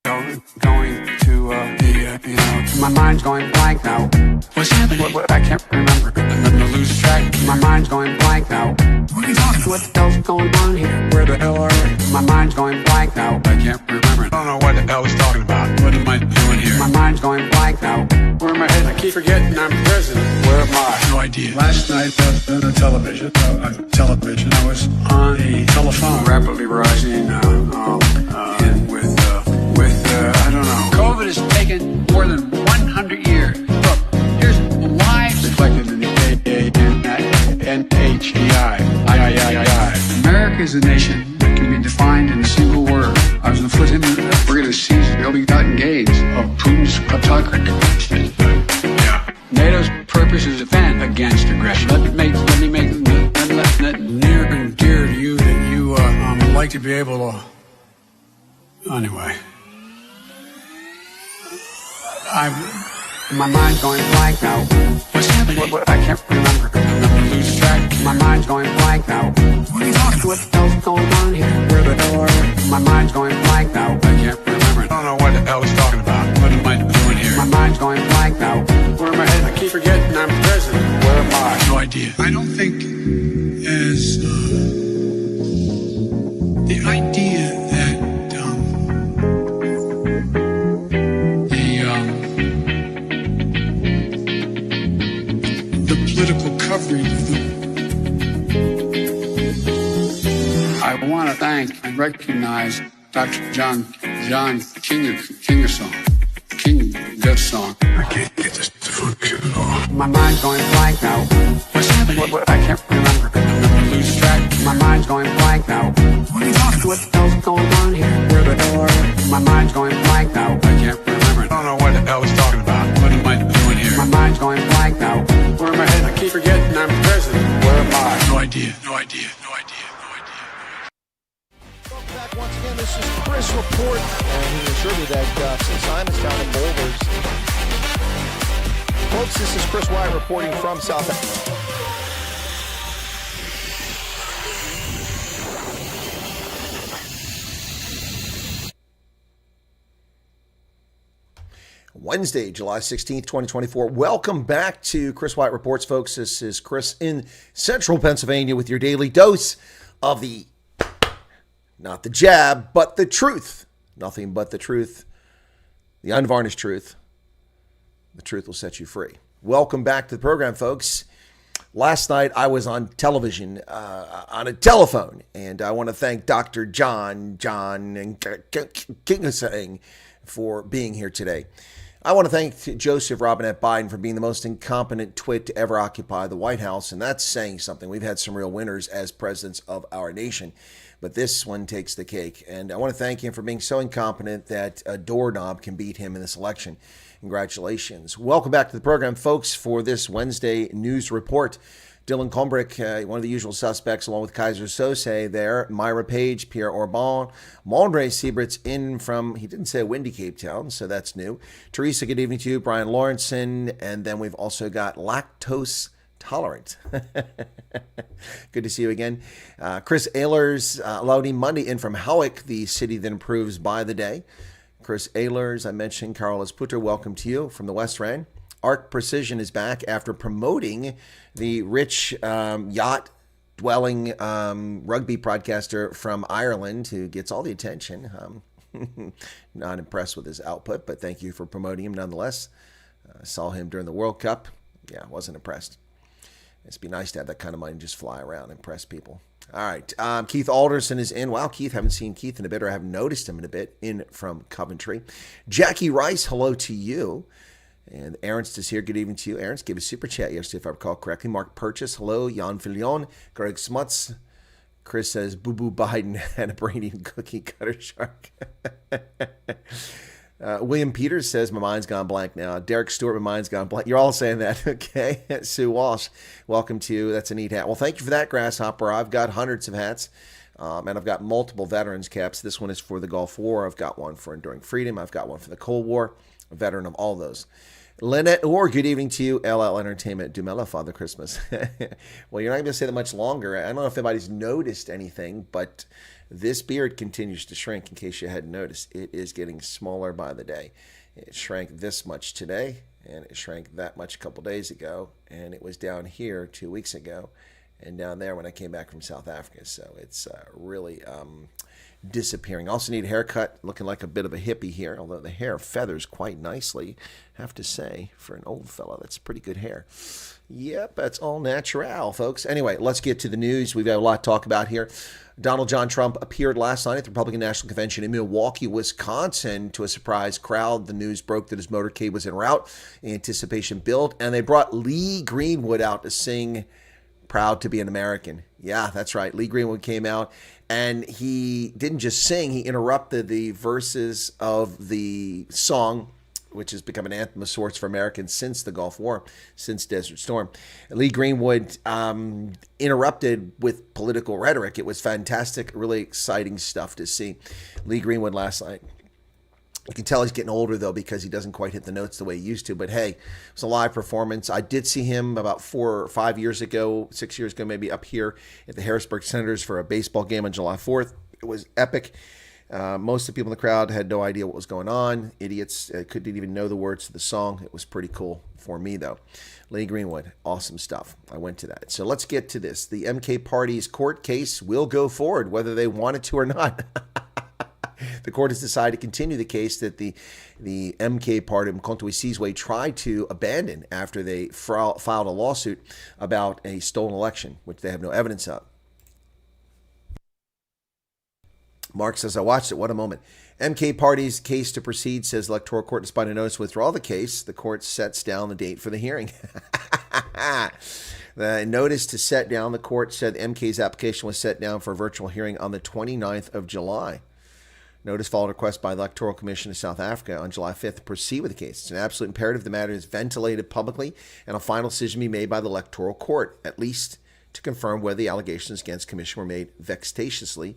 going to my mind's going blank now. What's happening? What, I can't remember. I'm gonna lose track. My mind's going blank now. What are you talking about? What the hell's going on here? Where the hell are we? My mind's going blank now. I can't remember. I don't know what the hell he's talking about. What am I doing here? My mind's going blank now. Where am I headed? I keep forgetting I'm president. Where am I? No idea. Last night on the television, I was on a telephone rapidly rising and with I don't know. COVID has taken more than 100 years. Look, here's lives reflected in the NHEI. America is a nation that can be defined in a single word. I was on the foot in we're going to seize the ill-begotten gains of Putin's kleptocracy. Yeah. NATO's purpose is to defend against aggression. Let me make that near and dear to you that you like to be able to. Anyway. My mind's going blank now. What's happening? What, I can't remember. I'm gonna lose track. My mind's going blank now. What are you talking about? What the hell's going on here? Where the hell are we? My mind's going blank now. I can't remember. I don't know what the hell he's talking about. What am I doing here? My mind's going blank now. Where am I headed? I keep forgetting I'm president. Where am I? No idea. I don't think as the idea that political coverage. I want to thank and recognize Dr. John Kingersong. I can't get this to function at all. My mind's going blank now. What's happening? What, I can't remember. I'm gonna lose track. My mind's going blank now. What are you talking about? What the hell's going on here? Where the hell are we? My mind's going blank now. I can't remember. I don't know what the hell he's talking about. What am I doing here? My mind's going blank now. Where am I headed? I keep forgetting I'm president. Where am I? No idea. Welcome back once again. This is Chris Report, and he assured me that since I'm in town in Boulders, folks, this is Chris Wyatt reporting from South Africa. Wednesday, July 16th, 2024. Welcome back to Chris Wyatt Reports, folks. This is Chris in Central Pennsylvania with your daily dose of the, not the jab, but the truth. Nothing but the truth, the unvarnished truth. The truth will set you free. Welcome back to the program, folks. Last night I was on television, on a telephone, and I want to thank Dr. John Kingersong for being here today. I want to thank Joseph Robinette Biden for being the most incompetent twit to ever occupy the White House, and that's saying something. We've had some real winners as presidents of our nation, but this one takes the cake. And I want to thank him for being so incompetent that a doorknob can beat him in this election. Congratulations. Welcome back to the program, folks, for this Wednesday news report. Dylan Combrick, one of the usual suspects, along with Kaiser Sose there. Myra Page, Pierre Orban, Mondre Siebert's in from, he didn't say windy Cape Town, so that's new. Teresa, good evening to you. Brian Lawrenson, and then we've also got Lactose Tolerant. Good to see you again. Chris Ehlers, Laudy Monday in from Howick, the city that improves by the day. Chris Ehlers, I mentioned. Carlos Putter, welcome to you from the West Rand. Arc Precision is back after promoting the rich yacht-dwelling rugby broadcaster from Ireland who gets all the attention. Not impressed with his output, but thank you for promoting him nonetheless. Saw him during the World Cup. Yeah, wasn't impressed. It'd be nice to have that kind of money and just fly around and impress people. All right, Keith Alderson is in. Wow, Keith, haven't seen Keith in a bit, or haven't noticed him in a bit, in from Coventry. Jackie Rice, hello to you. And Ernst is here. Good evening to you. Ernst gave a super chat yesterday, if I recall correctly. Mark Purchase, hello. Jan Filion, Greg Smuts. Chris says, boo-boo Biden had a brain-eating cookie cutter shark. William Peters says, my mind's gone blank now. Derek Stewart, my mind's gone blank. You're all saying that, okay? Sue Walsh, welcome to you. That's a neat hat. Well, thank you for that, Grasshopper. I've got hundreds of hats, and I've got multiple veterans caps. This one is for the Gulf War. I've got one for Enduring Freedom. I've got one for the Cold War. A veteran of all those. Lynette, or good evening to you, LL Entertainment. Dumela, Father Christmas. Well, you're not going to say that much longer. I don't know if anybody's noticed anything, but this beard continues to shrink, in case you hadn't noticed. It is getting smaller by the day. It shrank this much today, and it shrank that much a couple days ago, and it was down here 2 weeks ago, and down there when I came back from South Africa. So it's really disappearing. Also need a haircut, looking like a bit of a hippie here, although the hair feathers quite nicely, I have to say, for an old fella. That's pretty good hair. Yep, that's all natural, folks. Anyway, let's get to the news. We've got a lot to talk about here. Donald John Trump appeared last night at the Republican National Convention in Milwaukee, Wisconsin, to a surprise crowd. The news broke that his motorcade was en route. Anticipation built, and they brought Lee Greenwood out to sing "Proud to be an American." Yeah, that's right. Lee Greenwood came out, and he didn't just sing. He interrupted the verses of the song, which has become an anthem of sorts for Americans since the Gulf War, since Desert Storm. Lee Greenwood interrupted with political rhetoric. It was fantastic, really exciting stuff to see. Lee Greenwood last night. You can tell he's getting older, though, because he doesn't quite hit the notes the way he used to. But, hey, it was a live performance. I did see him about 4 or 5 years ago, 6 years ago maybe, up here at the Harrisburg Senators for a baseball game on July 4th. It was epic. Most of the people in the crowd had no idea what was going on. Idiots couldn't even know the words to the song. It was pretty cool for me, though. Lee Greenwood, awesome stuff. I went to that. So let's get to this. The MK Party's court case will go forward, whether they want it to or not. The court has decided to continue the case that the MK Party, Mkhonto Sizwe, tried to abandon after they filed a lawsuit about a stolen election, which they have no evidence of. Mark says, I watched it. What a moment. MK Party's case to proceed, says Electoral Court. Despite a notice to withdraw the case, the court sets down the date for the hearing. The notice to set down, the court said MK's application was set down for a virtual hearing on the 29th of July. Notice followed a request by the Electoral Commission of South Africa on July 5th to proceed with the case. It's an absolute imperative the matter is ventilated publicly and a final decision be made by the Electoral Court, at least to confirm whether the allegations against the Commission were made vexatiously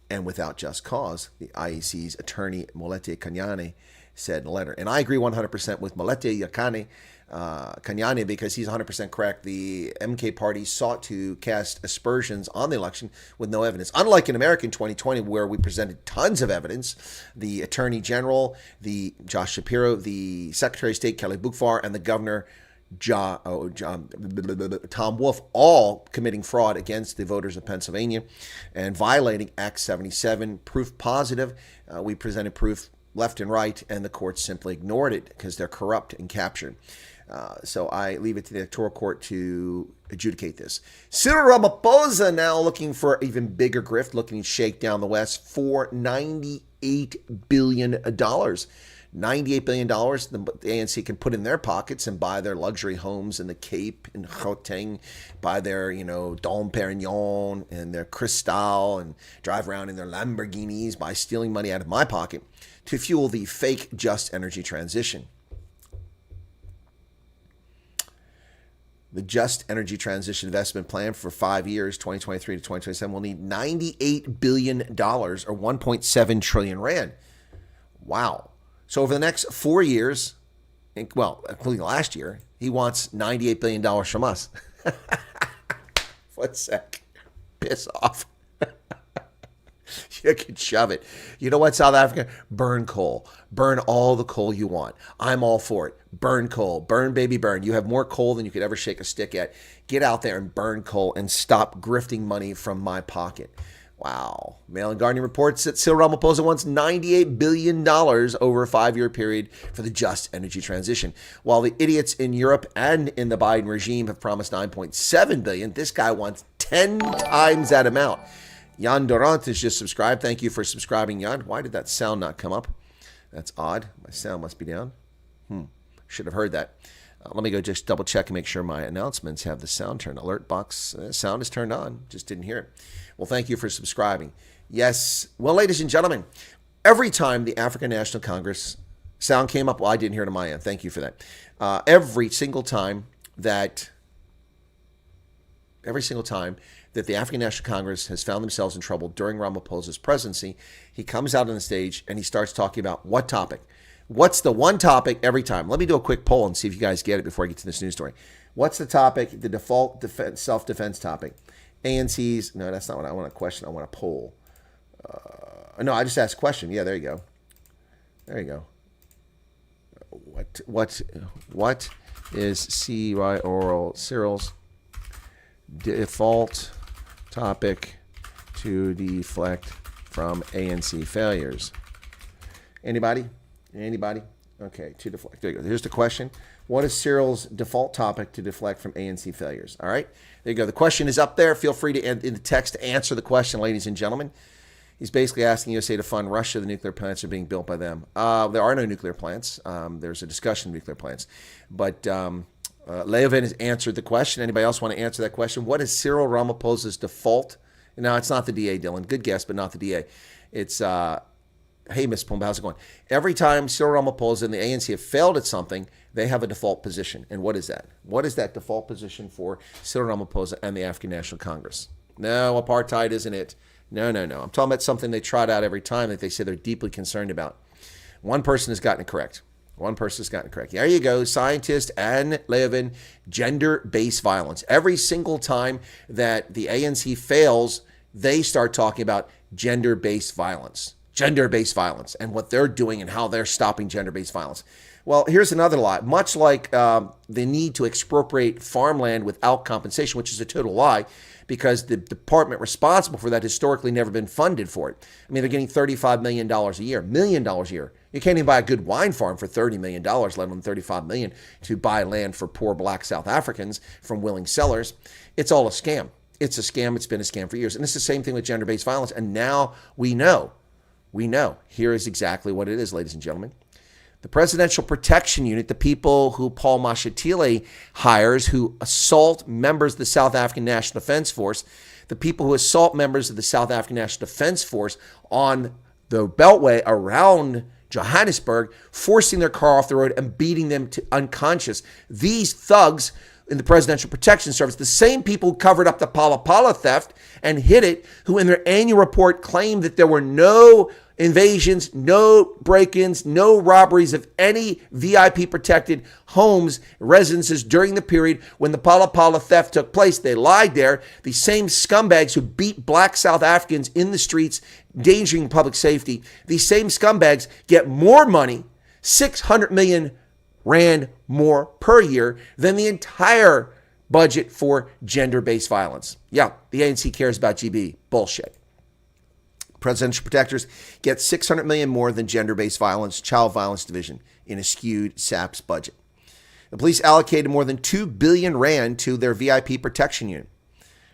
and without just cause, the IEC's attorney Molete Kanyane said in a letter. And I agree 100% with Molete Kanyane because he's 100% correct. The MK Party sought to cast aspersions on the election with no evidence. Unlike in America in 2020, where we presented tons of evidence, the Attorney General, the Josh Shapiro, the Secretary of State Kelly Bukvar, and the Governor Tom Wolf, all committing fraud against the voters of Pennsylvania and violating Act 77. Proof positive. We presented proof left and right, and the courts simply ignored it because they're corrupt and captured. So I leave it to the Electoral Court to adjudicate this. Cyril Ramaphosa now looking for even bigger grift, looking to shake down the West for $98 billion. $98 billion the ANC can put in their pockets and buy their luxury homes in the Cape, in Gauteng, buy their, Dom Perignon and their Cristal and drive around in their Lamborghinis by stealing money out of my pocket to fuel the fake just energy transition. The Just Energy Transition Investment Plan for 5 years, 2023 to 2027, will need $98 billion or 1.7 trillion rand. Wow. So over the next 4 years, well, including last year, he wants $98 billion from us. 1 sec. Piss off. You can shove it. You know what, South Africa? Burn coal. Burn all the coal you want. I'm all for it. Burn coal. Burn, baby, burn. You have more coal than you could ever shake a stick at. Get out there and burn coal and stop grifting money from my pocket. Wow. Mail and Guardian reports that Cyril Ramaphosa wants $98 billion over a 5-year period for the just energy transition. While the idiots in Europe and in the Biden regime have promised $9.7 billion, this guy wants 10 times that amount. Jan Durant has just subscribed. Thank you for subscribing, Jan. Why did that sound not come up? That's odd. My sound must be down. Should have heard that. Let me go just double check and make sure my announcements have the sound turned. Alert box sound is turned on. Just didn't hear it. Well, thank you for subscribing. Yes. Well, ladies and gentlemen, every time the African National Congress sound came up, well, I didn't hear it on my end. Thank you for that. Every single time that the African National Congress has found themselves in trouble during Ramaphosa's presidency, he comes out on the stage and he starts talking about what topic? What's the one topic every time? Let me do a quick poll and see if you guys get it before I get to this news story. What's the topic, the default self-defense topic? ANC's, no, that's not what I want to question. I want a poll. No, I just asked a question. Yeah, there you go. There you go. What is Cyril's default topic to deflect from ANC failures? Anybody? Okay, to deflect. There you go. Here's the question. What is Cyril's default topic to deflect from ANC failures? All right, there you go. The question is up there. Feel free to, in the text, to answer the question, ladies and gentlemen. He's basically asking USA to fund Russia. The nuclear plants are being built by them. There are no nuclear plants. There's a discussion of nuclear plants. But Leovin has answered the question. Anybody else want to answer that question? What is Cyril Ramaphosa's default? No, it's not the DA, Dylan. Good guess, but not the DA. It's, hey, Ms. Pumba, how's it going? Every time Cyril Ramaphosa and the ANC have failed at something, they have a default position. And what is that? What is that default position for Cyril Ramaphosa and the African National Congress? No, apartheid isn't it. No. I'm talking about something they trot out every time that they say they're deeply concerned about. One person has gotten it correct. There you go. Scientist Anne Levin, gender-based violence. Every single time that the ANC fails, they start talking about gender-based violence. And what they're doing and how they're stopping gender-based violence. Well, here's another lie. Much like the need to expropriate farmland without compensation, which is a total lie, because the department responsible for that historically never been funded for it. I mean, they're getting $35 million a year, $1 million a year. You can't even buy a good wine farm for $30 million, let alone $35 million to buy land for poor black South Africans from willing sellers. It's all a scam. It's a scam. It's been a scam for years. And it's the same thing with gender-based violence. And now we know. Here is exactly what it is, ladies and gentlemen. The Presidential Protection Unit, the people who Paul Mashatile hires, who assault members of the South African National Defense Force, the people who assault members of the South African National Defense Force on the beltway around Johannesburg, forcing their car off the road and beating them to unconscious. These thugs in the Presidential Protection Service, the same people who covered up the Pala theft and hid it, who in their annual report claimed that there were no invasions, no break-ins, no robberies of any VIP protected homes, residences during the period when the Pala theft took place. They lied there. The same scumbags who beat black South Africans in the streets, endangering public safety, these same scumbags get more money, 600 million rand more per year than the entire budget for gender-based violence. Yeah, the ANC cares about GB. Bullshit. Presidential protectors get 600 million more than gender-based violence, child violence division in a skewed SAPS budget. The police allocated more than 2 billion rand to their VIP protection unit.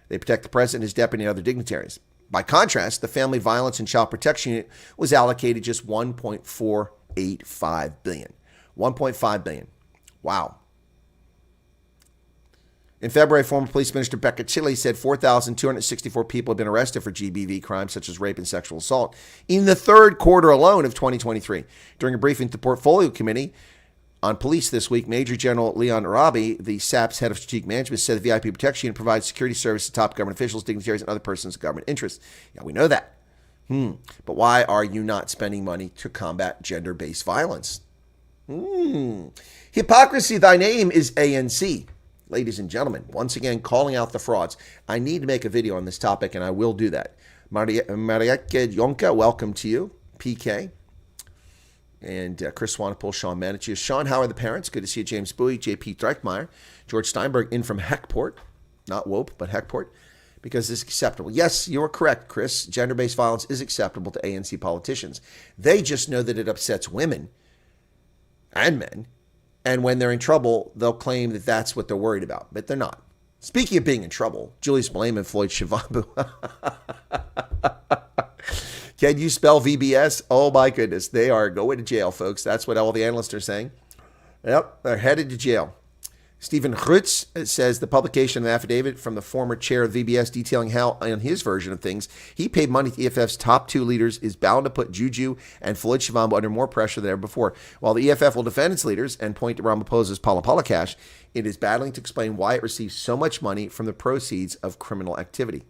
They protect the president, his deputy, and other dignitaries. By contrast, the family violence and child protection unit was allocated just 1.485 billion. 1.5 billion. Wow. In February, former police minister Becca Chile said 4,264 people have been arrested for GBV crimes such as rape and sexual assault in the third quarter alone of 2023. During a briefing to the Portfolio Committee on Police this week, Major General Leon Arabi, the SAP's head of strategic management, said the VIP protection unit provides security service to top government officials, dignitaries, and other persons of government interest. Yeah, we know that. But why are you not spending money to combat gender-based violence? Hypocrisy, thy name is ANC. Ladies and gentlemen, once again, calling out the frauds. I need to make a video on this topic, and I will do that. Marieke Yonka, welcome to you. PK. And Chris Wyatt, Sean Manitou. Sean, how are the parents? Good to see you. James Bowie, JP Dreichmeyer, George Steinberg in from Heckport. Not Wope, but Heckport. Because it's acceptable. Yes, you're correct, Chris. Gender-based violence is acceptable to ANC politicians. They just know that it upsets women and men. And when they're in trouble, they'll claim that that's what they're worried about. But they're not. Speaking of being in trouble, Julius Malema and Floyd Shivambu. Can you spell VBS? Oh, my goodness. They are going to jail, folks. That's what all the analysts are saying. Yep, they're headed to jail. Stephen Grutz says the publication of an affidavit from the former chair of VBS detailing how, in his version of things, he paid money to EFF's top two leaders is bound to put Juju and Floyd Shivambu under more pressure than ever before. While the EFF will defend its leaders and point to Ramaphosa's Pala cash, it is battling to explain why it receives so much money from the proceeds of criminal activity.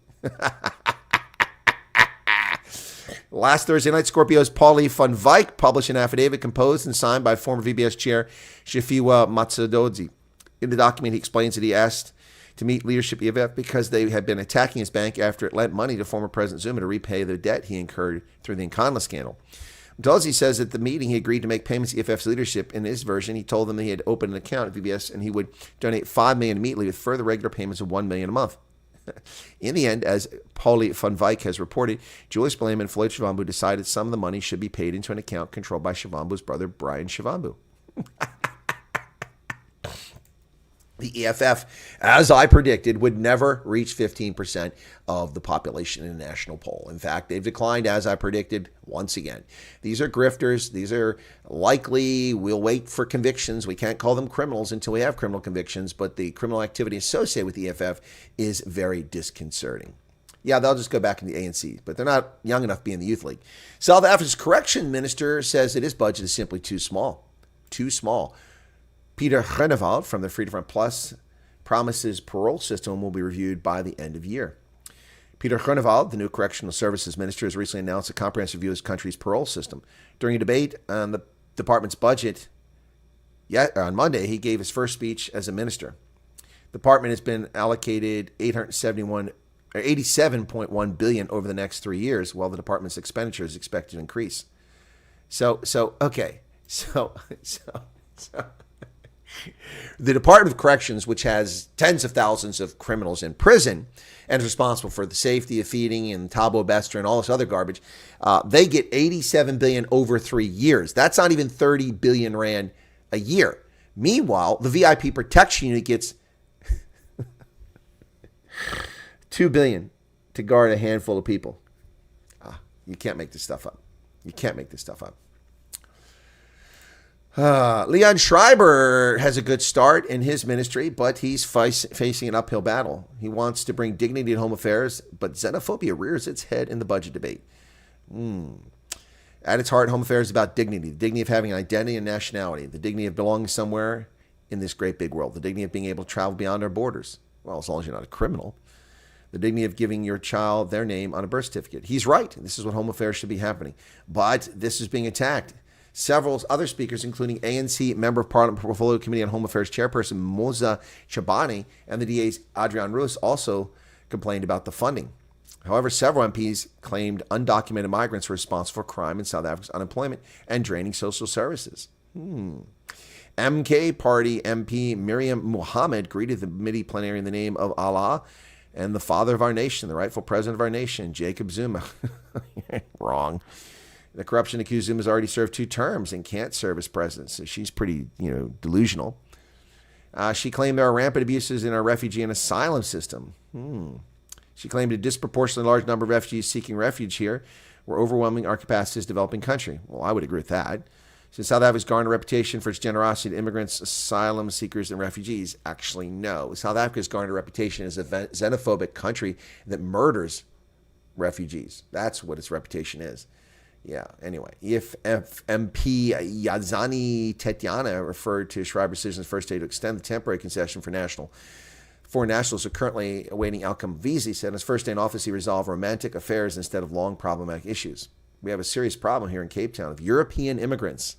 Last Thursday night, Scorpio's Paul van Wyk published an affidavit composed and signed by former VBS chair Shafiwa Matsudodzi. In the document, he explains that he asked to meet leadership of EFF because they had been attacking his bank after it lent money to former President Zuma to repay the debt he incurred through the Nicklin scandal. Matsudodzi says at the meeting he agreed to make payments to EFF's leadership. In his version, he told them that he had opened an account at VBS and he would donate $5 million immediately with further regular payments of $1 million a month. In the end, as Pauli van Wyk has reported, Julius Malema and Floyd Shivambu decided some of the money should be paid into an account controlled by Shivambu's brother, Brian Shivambu. The EFF, as I predicted, would never reach 15% of the population in a national poll. In fact, they've declined, as I predicted, once again. These are grifters. These are likely, we'll wait for convictions. We can't call them criminals until we have criminal convictions, but the criminal activity associated with the EFF is very disconcerting. Yeah, they'll just go back in the ANC, but they're not young enough to be in the youth league. South Africa's correction minister says that his budget is simply too small. Too small. Peter Groenewald from the Freedom Front Plus promises parole system will be reviewed by the end of year. Peter Groenewald, the new Correctional Services Minister, has recently announced a comprehensive review of his country's parole system. During a debate on the department's budget on Monday, he gave his first speech as a minister. The department has been allocated $87.1 billion over the next 3 years, while the department's expenditure is expected to increase. So the Department of Corrections, which has tens of thousands of criminals in prison and is responsible for the safety of feeding and Thabo Bester and all this other garbage, they get $87 billion over 3 years. That's not even 30 billion rand a year. Meanwhile, the VIP protection unit gets $2 billion to guard a handful of people. You can't make this stuff up. You can't make this stuff up. Leon Schreiber has a good start in his ministry, but he's facing an uphill battle. He wants to bring dignity to home affairs, but xenophobia rears its head in the budget debate. At its heart, home affairs is about dignity, the dignity of having an identity and nationality, the dignity of belonging somewhere in this great big world, the dignity of being able to travel beyond our borders. Well, as long as you're not a criminal. The dignity of giving your child their name on a birth certificate. He's right. This is what home affairs should be happening. But this is being attacked. Several other speakers, including ANC Member of Parliament Portfolio Committee on Home Affairs Chairperson Moza Chabani and the DA's Adrian Roos, also complained about the funding. However, several MPs claimed undocumented migrants were responsible for crime in South Africa's unemployment and draining social services. MK Party MP Miriam Mohammed greeted the committee plenary in the name of Allah and the father of our nation, the rightful president of our nation, Jacob Zuma. Wrong. The corruption-accused Zuma has already served 2 terms and can't serve as president, so she's pretty, delusional. She claimed there are rampant abuses in our refugee and asylum system. She claimed a disproportionately large number of refugees seeking refuge here were overwhelming our capacity as a developing country. Well, I would agree with that. Since South Africa's garnered a reputation for its generosity to immigrants, asylum seekers, and refugees, actually no. South Africa's garnered a reputation as a xenophobic country that murders refugees. That's what its reputation is. Yeah, anyway, if MP Yazani Tetiana referred to Schreiber's decision's first day to extend the temporary concession for foreign nationals who are currently awaiting outcome visa, he said on his first day in office he resolved romantic affairs instead of long problematic issues. We have a serious problem here in Cape Town of European immigrants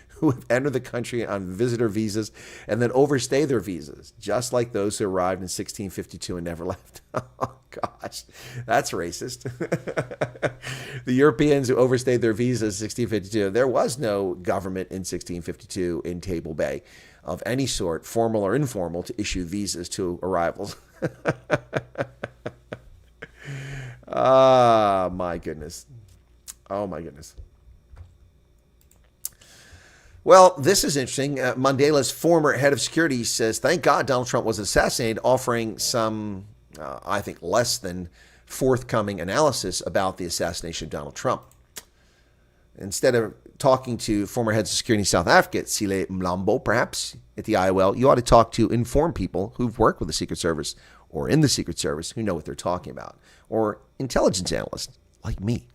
who have entered the country on visitor visas and then overstay their visas, just like those who arrived in 1652 and never left. Oh, gosh, that's racist. The Europeans who overstayed their visas in 1652, there was no government in 1652 in Table Bay of any sort, formal or informal, to issue visas to arrivals. Oh, my goodness. Oh, my goodness. Well, this is interesting. Mandelas' former head of security says, thank God Donald Trump was assassinated, offering some, I think, less than forthcoming analysis about the assassination of Donald Trump. Instead of talking to former heads of security in South Africa, Sile Mlambo, perhaps, at the IOL, you ought to talk to informed people who've worked with the Secret Service or in the Secret Service who know what they're talking about, or intelligence analysts like me.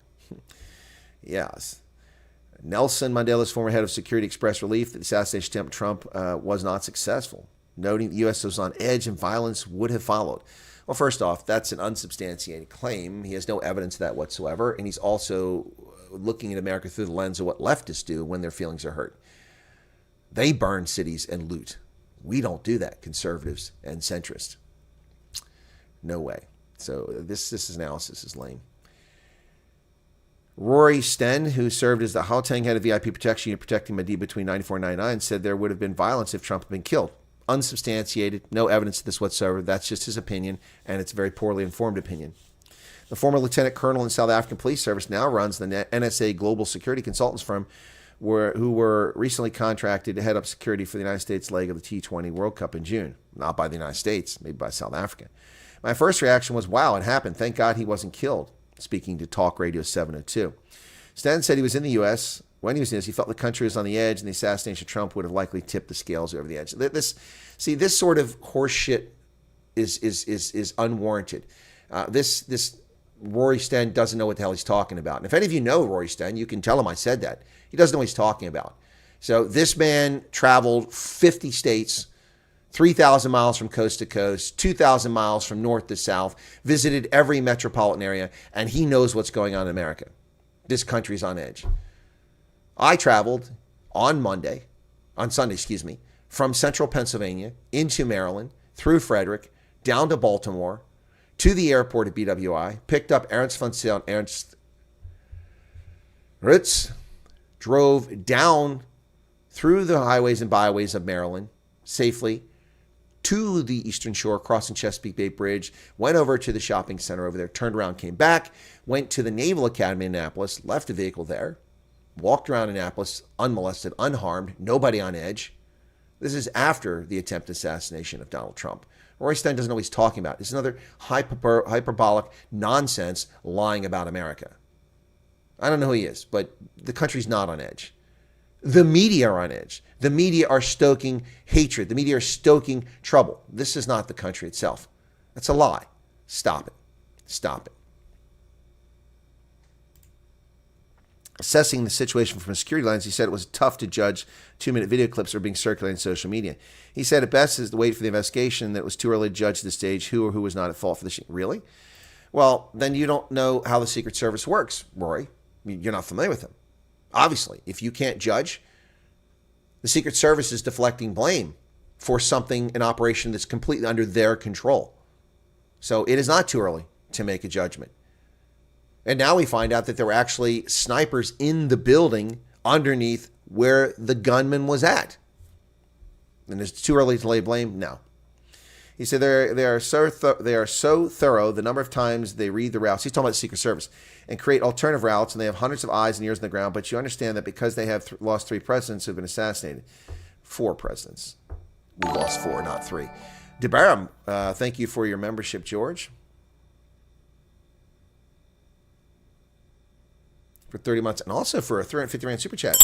Yes. Nelson Mandela's former head of security expressed relief that the assassination attempt of Trump was not successful. noting the U.S. was on edge and violence would have followed. Well, first off, that's an unsubstantiated claim. He has no evidence of that whatsoever, and he's also looking at America through the lens of what leftists do when their feelings are hurt. They burn cities and loot. We don't do that, conservatives and centrists. No way. So this analysis is lame. Rory Sten, who served as the Gauteng head of VIP protection unit protecting Madiba between 94 and 99, said there would have been violence if Trump had been killed. Unsubstantiated, no evidence of this whatsoever. That's just his opinion, and it's a very poorly informed opinion. The former lieutenant colonel in South African police service now runs the NSA global security consultants firm who were recently contracted to head up security for the United States leg of the T20 World Cup in June. Not by the United States, maybe by South Africa. My first reaction was, wow, it happened. Thank God he wasn't killed, speaking to Talk Radio 702. Sten said he was in the U.S. When he was in the U.S., he felt the country was on the edge, and the assassination of Trump would have likely tipped the scales over the edge. This sort of horse shit is unwarranted. This Rory Sten doesn't know what the hell he's talking about. And if any of you know Rory Sten, you can tell him I said that. He doesn't know what he's talking about. So this man traveled 50 states, 3,000 miles from coast to coast, 2,000 miles from north to south, visited every metropolitan area, and he knows what's going on in America. This country's on edge. I traveled on Sunday, from central Pennsylvania into Maryland, through Frederick, down to Baltimore, to the airport at BWI, picked up Ernst von Sale and Ernst Ritz, drove down through the highways and byways of Maryland safely to the Eastern Shore, crossing Chesapeake Bay Bridge, went over to the shopping center over there, turned around, came back, went to the Naval Academy in Annapolis, left a vehicle there, walked around Annapolis unmolested, unharmed, nobody on edge. This is after the attempted assassination of Donald Trump. Roy Stein doesn't know what he's talking about. It's another hyperbolic nonsense lying about America. I don't know who he is, but the country's not on edge. The media are on edge. The media are stoking hatred. The media are stoking trouble. This is not the country itself. That's a lie. Stop it. Stop it. Assessing the situation from a security lens, he said it was tough to judge 2-minute video clips that are being circulated in social media. He said at best is to wait for the investigation, that it was too early to judge at this stage who or who was not at fault for the shooting. Really? Well, then you don't know how the Secret Service works, Rory. You're not familiar with them. Obviously, if you can't judge, the Secret Service is deflecting blame for something, an operation that's completely under their control. So it is not too early to make a judgment. And now we find out that there were actually snipers in the building underneath where the gunman was at. And is it too early to lay blame? No. He said they are so thorough, the number of times they read the routes. He's talking about the Secret Service. And create alternative routes, and they have hundreds of eyes and ears on the ground. But you understand that because they have lost 3 presidents who have been assassinated. 4 presidents. We lost 4, not 3. DeBaram, thank you for your membership, George. For 30 months, and also for a 350 Rand super chat.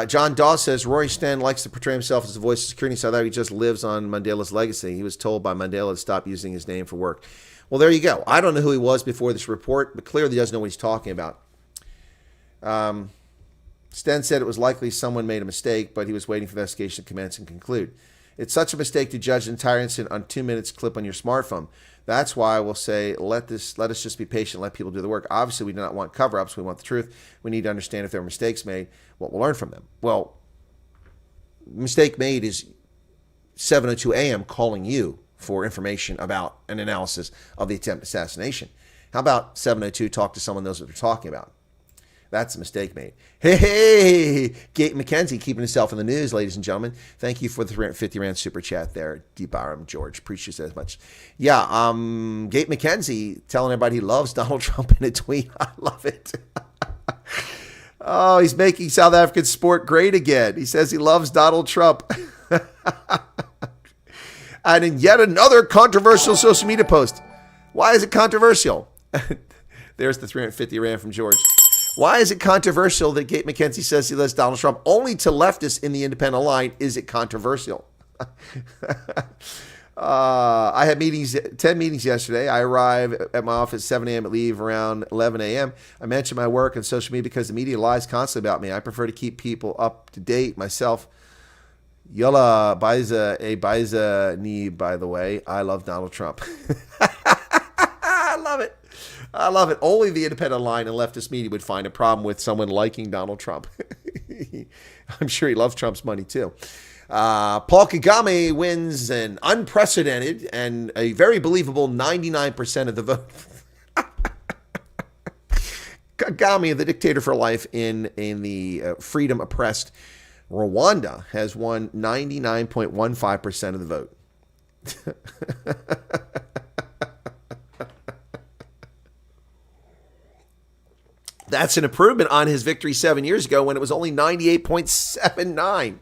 John Dawes says, Rory Sten likes to portray himself as the voice of security in South Africa. He just lives on Mandela's legacy. He was told by Mandela to stop using his name for work. Well, there you go. I don't know who he was before this report, but clearly he doesn't know what he's talking about. Sten said it was likely someone made a mistake, but he was waiting for the investigation to commence and conclude. It's such a mistake to judge an entire incident on 2 minutes clip on your smartphone. That's why I will say, let us just be patient, let people do the work. Obviously, we do not want cover-ups. We want the truth. We need to understand if there were mistakes made, what we'll learn from them. Well, mistake made is 7:02 a.m. calling you for information about an analysis of the attempted assassination. How about 7:02 talk to someone who knows what they're talking about? That's a mistake made. Hey, Gate McKenzie keeping himself in the news, ladies and gentlemen. Thank you for the 350 Rand super chat there, DeBaram George. Appreciate it as much. Yeah, Gate McKenzie telling everybody he loves Donald Trump in a tweet. I love it. Oh, he's making South African sport great again. He says he loves Donald Trump. And in yet another controversial social media post. Why is it controversial? There's the 350 Rand from George. Why is it controversial that Gate McKenzie says he loves Donald Trump? Only to leftists in the independent line is it controversial. I had 10 meetings yesterday. I arrive at my office at 7 a.m. and leave around 11 a.m. I mention my work on social media because the media lies constantly about me. I prefer to keep people up to date myself. Yola Baiza Ni, by the way. I love Donald Trump. I love it. I love it. Only the independent line and leftist media would find a problem with someone liking Donald Trump. I'm sure he loves Trump's money too. Paul Kagami wins an unprecedented and a very believable 99% of the vote. Kagami, the dictator for life in the freedom oppressed Rwanda, has won 99.15% of the vote. That's an improvement on his victory 7 years ago when it was only 98.79.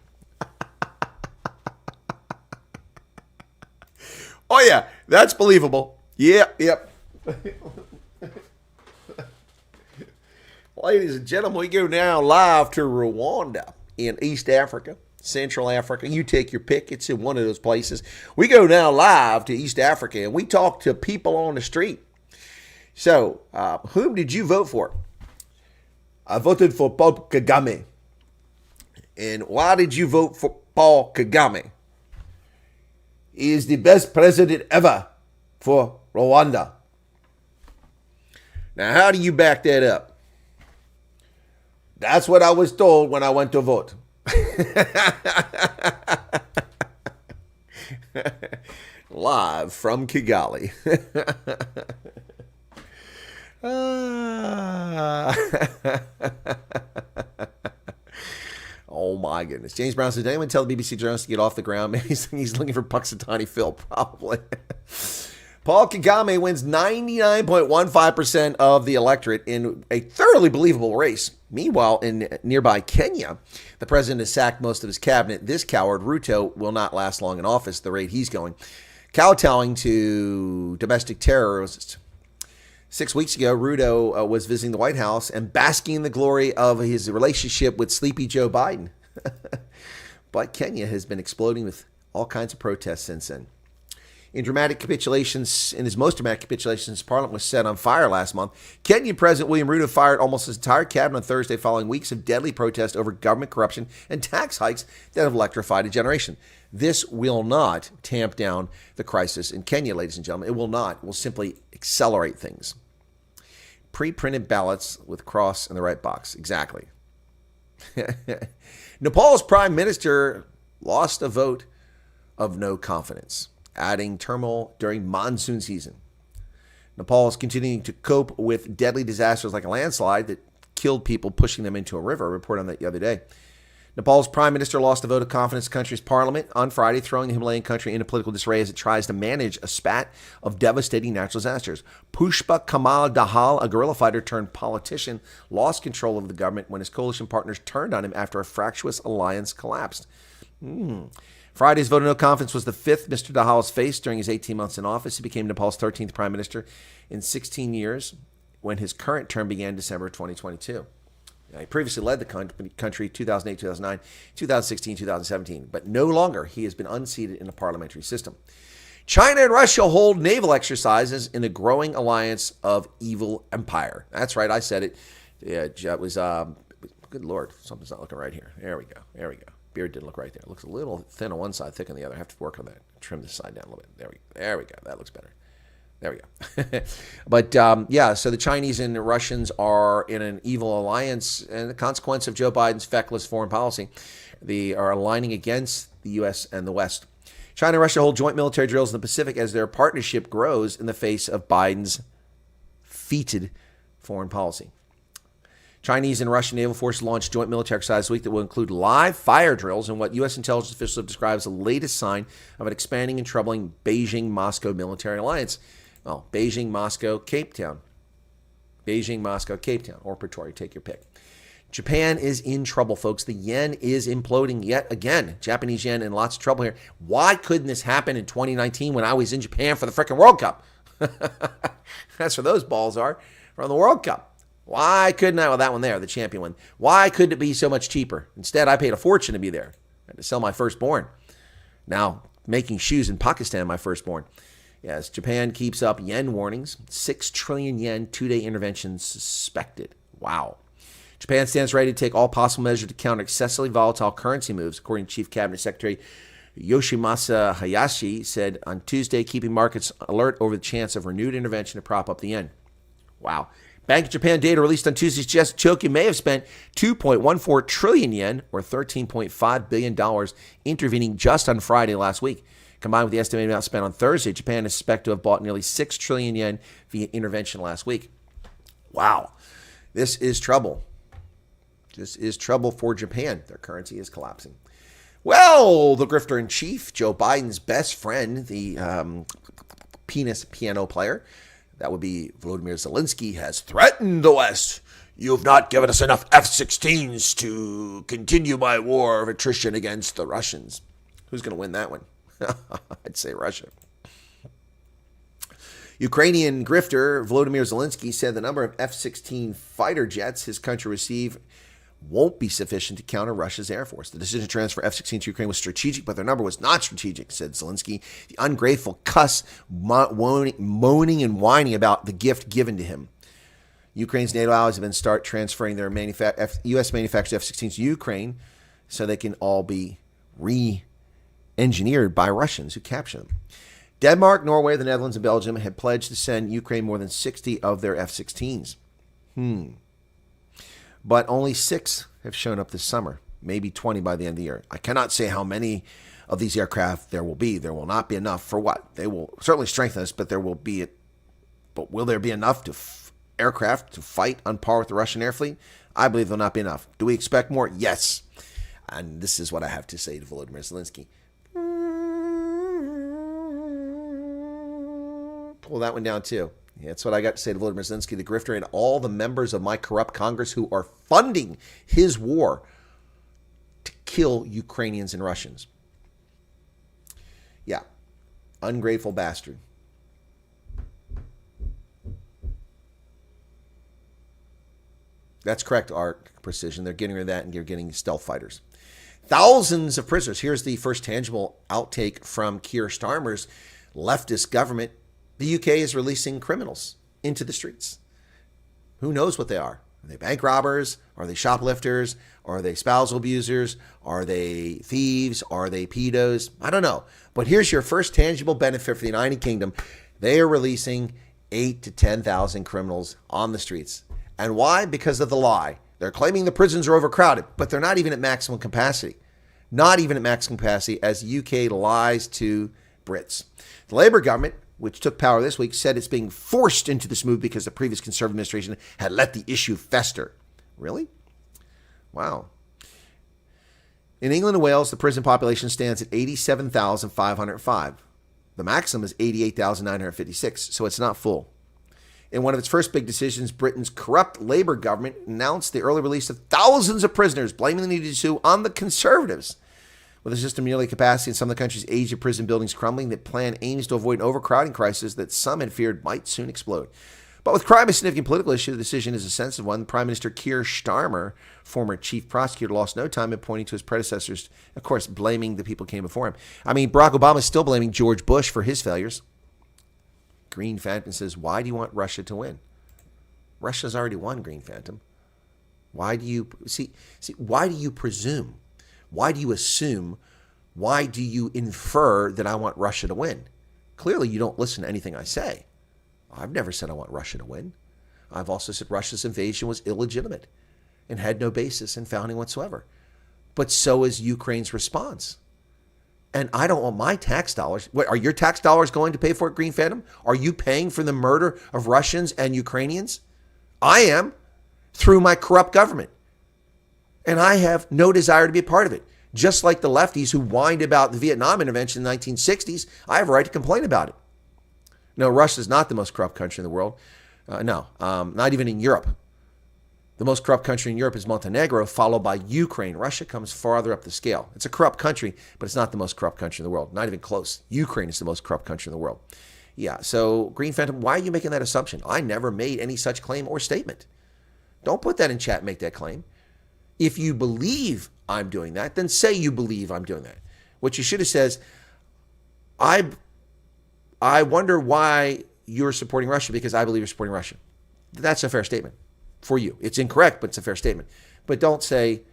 Oh, yeah, that's believable. Yep. Ladies and gentlemen, we go now live to Rwanda in East Africa, Central Africa. You take your pick. It's in one of those places. We go now live to East Africa, and we talk to people on the street. So, whom did you vote for? I voted for Paul Kagami. And why did you vote for Paul Kagami? He is the best president ever for Rwanda. Now, how do you back that up? That's what I was told when I went to vote. Live from Kigali. Oh my goodness. James Brown says, did anyone tell the BBC journalist to get off the ground? Maybe he's looking for Puxatawny Phil. Probably. Paul Kagame wins 99.15% of the electorate in a thoroughly believable race. Meanwhile, in nearby Kenya, the president has sacked most of his cabinet. This coward, Ruto, will not last long in office, the rate he's going. Kowtowing to domestic terrorists. 6 weeks ago, Ruto was visiting the White House and basking in the glory of his relationship with sleepy Joe Biden. But Kenya has been exploding with all kinds of protests since then. In his most dramatic capitulations, Parliament was set on fire last month. Kenyan President William Ruto fired almost his entire cabinet on Thursday following weeks of deadly protest over government corruption and tax hikes that have electrified a generation. This will not tamp down the crisis in Kenya, ladies and gentlemen. It will not. It will simply accelerate things. Pre-printed ballots with cross in the right box. Exactly. Nepal's prime minister lost a vote of no confidence, adding turmoil during monsoon season. Nepal is continuing to cope with deadly disasters like a landslide that killed people, pushing them into a river. I reported on that the other day. Nepal's prime minister lost a vote of confidence in the country's parliament on Friday, throwing the Himalayan country into political disarray as it tries to manage a spat of devastating natural disasters. Pushpa Kamal Dahal, a guerrilla fighter turned politician, lost control of the government when his coalition partners turned on him after a fractious alliance collapsed. Friday's vote of no confidence was the fifth Mr. Dahal has faced during his 18 months in office. He became Nepal's 13th prime minister in 16 years when his current term began December 2022. He previously led the country 2008, 2009, 2016, 2017, but no longer. He has been unseated in the parliamentary system. China and Russia hold naval exercises in a growing alliance of evil empire. That's right, I said it. Yeah, it was, good Lord, something's not looking right here. There we go. Beard didn't look right there. It looks a little thin on one side, thick on the other. I have to work on that. Trim this side down a little bit. There we go. That looks better. There we go. But so the Chinese and the Russians are in an evil alliance, and the consequence of Joe Biden's feckless foreign policy. They are aligning against the U.S. and the West. China and Russia hold joint military drills in the Pacific as their partnership grows in the face of Biden's fetid foreign policy. Chinese and Russian naval forces launched joint military exercise this week that will include live fire drills and what U.S. intelligence officials have described as the latest sign of an expanding and troubling Beijing-Moscow military alliance. Well, Beijing, Moscow, Cape Town. Beijing, Moscow, Cape Town, or Pretoria, take your pick. Japan is in trouble, folks. The yen is imploding yet again. Japanese yen in lots of trouble here. Why couldn't this happen in 2019 when I was in Japan for the frickin' World Cup? That's where those balls are, from the World Cup. Why couldn't I? Well, that one there, the champion one. Why couldn't it be so much cheaper? Instead, I paid a fortune to be there. I had to sell my firstborn. Now, making shoes in Pakistan, my firstborn. Yes, Japan keeps up yen warnings. 6 trillion yen, 2-day intervention suspected. Wow. Japan stands ready to take all possible measures to counter excessively volatile currency moves, according to Chief Cabinet Secretary Yoshimasa Hayashi said on Tuesday, keeping markets alert over the chance of renewed intervention to prop up the yen. Wow. Bank of Japan data released on Tuesday suggests Tokyo may have spent 2.14 trillion yen, or $13.5 billion, intervening just on Friday last week. Combined with the estimated amount spent on Thursday, Japan is suspected to have bought nearly 6 trillion yen via intervention last week. Wow. This is trouble. This is trouble for Japan. Their currency is collapsing. Well, the grifter in chief, Joe Biden's best friend, the penis piano player, that would be Volodymyr Zelensky, has threatened the West. You have not given us enough F-16s to continue my war of attrition against the Russians. Who's going to win that one? I'd say Russia. Ukrainian grifter Volodymyr Zelensky said the number of F-16 fighter jets his country received won't be sufficient to counter Russia's air force. The decision to transfer F-16 to Ukraine was strategic, but their number was not strategic, said Zelensky, the ungrateful cuss moaning and whining about the gift given to him. Ukraine's NATO allies have been start transferring their U.S. manufactured F-16s to Ukraine so they can all be re-engineered by Russians who capture them. Denmark, Norway, the Netherlands, and Belgium had pledged to send Ukraine more than 60 of their F-16s. But only 6 have shown up this summer, maybe 20 by the end of the year. I cannot say how many of these aircraft there will be. There will not be enough for what? They will certainly strengthen us, but will there be enough aircraft to fight on par with the Russian air fleet? I believe there will not be enough. Do we expect more? Yes. And this is what I have to say to Volodymyr Zelensky. Pull that one down too. Yeah, that's what I got to say to Volodymyr Zelensky, the grifter, and all the members of my corrupt Congress who are funding his war to kill Ukrainians and Russians. Yeah, ungrateful bastard. That's correct, Art Precision. They're getting rid of that, and you're getting stealth fighters. Thousands of prisoners. Here's the first tangible outtake from Keir Starmer's leftist government. The UK is releasing criminals into the streets. Who knows what they are? Are they bank robbers? Are they shoplifters? Are they spousal abusers? Are they thieves? Are they pedos? I don't know. But here's your first tangible benefit for the United Kingdom. They are releasing 8,000 to 10,000 criminals on the streets. And why? Because of the lie. They're claiming the prisons are overcrowded, but they're not even at maximum capacity. Not even at maximum capacity, as the UK lies to Brits. The Labour government, which took power this week, said it's being forced into this move because the previous Conservative administration had let the issue fester. Really? Wow. In England and Wales, the prison population stands at 87,505. The maximum is 88,956, so it's not full. In one of its first big decisions, Britain's corrupt Labour government announced the early release of thousands of prisoners, blaming the need to sue on the Conservatives. With the system nearly capacity and some of the country's aged prison buildings crumbling, the plan aims to avoid an overcrowding crisis that some had feared might soon explode. But with crime a significant political issue, the decision is a sensitive one. Prime Minister Keir Starmer, former chief prosecutor, lost no time in pointing to his predecessors, of course, blaming the people who came before him. I mean, Barack Obama is still blaming George Bush for his failures. Green Phantom says, why do you want Russia to win? Russia's already won, Green Phantom. Why do you why do you presume? Why do you assume? Why do you infer that I want Russia to win? Clearly, you don't listen to anything I say. I've never said I want Russia to win. I've also said Russia's invasion was illegitimate and had no basis in founding whatsoever. But so is Ukraine's response. And I don't want my tax dollars. What, are your tax dollars going to pay for it, Green Phantom? Are you paying for the murder of Russians and Ukrainians? I am, through my corrupt government. And I have no desire to be a part of it. Just like the lefties who whined about the Vietnam intervention in the 1960s, I have a right to complain about it. No, Russia is not the most corrupt country in the world. Not even in Europe. The most corrupt country in Europe is Montenegro, followed by Ukraine. Russia comes farther up the scale. It's a corrupt country, but it's not the most corrupt country in the world. Not even close. Ukraine is the most corrupt country in the world. Yeah, so Green Phantom, why are you making that assumption? I never made any such claim or statement. Don't put that in chat and make that claim. If you believe I'm doing that, then say you believe I'm doing that. What you should have said is, I wonder why you're supporting Russia because I believe you're supporting Russia. That's a fair statement. for you. It's incorrect, but it's a fair statement. But don't say,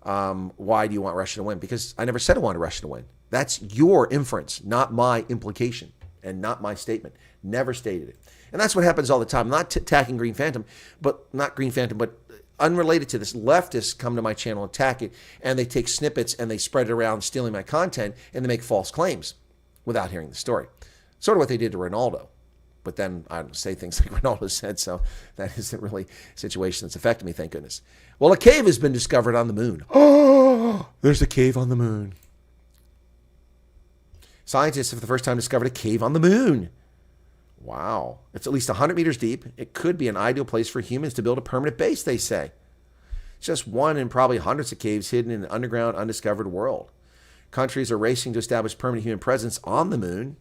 why do you want Russia to win? Because I never said I wanted Russia to win. That's your inference, not my implication and not my statement. Never stated it. And that's what happens all the time. I'm not attacking Green Phantom, but unrelated to this, leftists come to my channel, attack it, and they take snippets and they spread it around, stealing my content, and they make false claims without hearing the story. Sort of what they did to Ronaldo. But then I don't say things like Ronaldo said, so that isn't really a situation that's affected me, thank goodness. Well, a cave has been discovered on the moon. Oh, there's a cave on the moon. Scientists have for the first time discovered a cave on the moon. Wow. It's at least 100 meters deep. It could be an ideal place for humans to build a permanent base, they say. It's just one in probably hundreds of caves hidden in an underground, undiscovered world. Countries are racing to establish permanent human presence on the moon.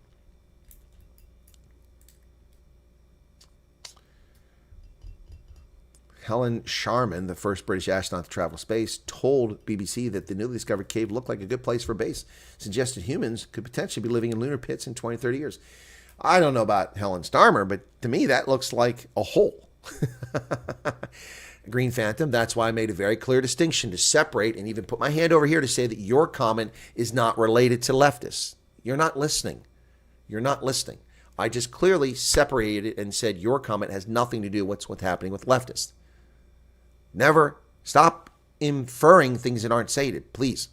Helen Sharman, the first British astronaut to travel space, told BBC that the newly discovered cave looked like a good place for a base, suggested humans could potentially be living in lunar pits in 20, 30 years. I don't know about Helen Starmer, but to me that looks like a hole. Green Phantom, that's why I made a very clear distinction to separate and even put my hand over here to say that your comment is not related to leftists. You're not listening. You're not listening. I just clearly separated it and said your comment has nothing to do with what's happening with leftists. Never stop inferring things that aren't stated, please.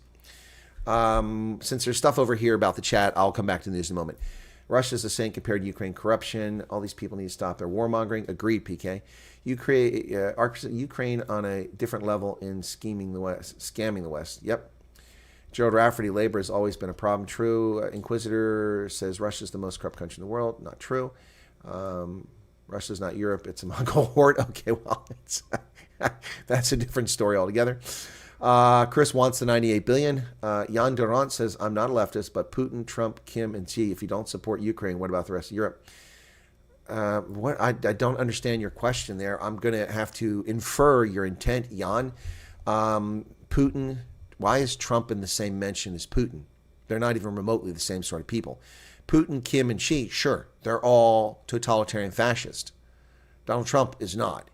Since there's stuff over here about the chat, I'll come back to the news in a moment. Russia's a saint compared to Ukraine corruption. All these people need to stop their warmongering. Agreed, PK. Ukraine on a different level in scamming the West. Yep. Gerald Rafferty, labor has always been a problem. True. Inquisitor says Russia's the most corrupt country in the world. Not true. Russia's not Europe. It's a Mongol horde. Okay, well, that's a different story altogether. Chris wants the 98 billion. Jan Durant says, I'm not a leftist, but Putin, Trump, Kim, and Xi, if you don't support Ukraine, what about the rest of Europe? I don't understand your question there. I'm going to have to infer your intent, Jan. Putin, why is Trump in the same mention as Putin? They're not even remotely the same sort of people. Putin, Kim, and Xi, sure, they're all totalitarian fascist. Donald Trump is not.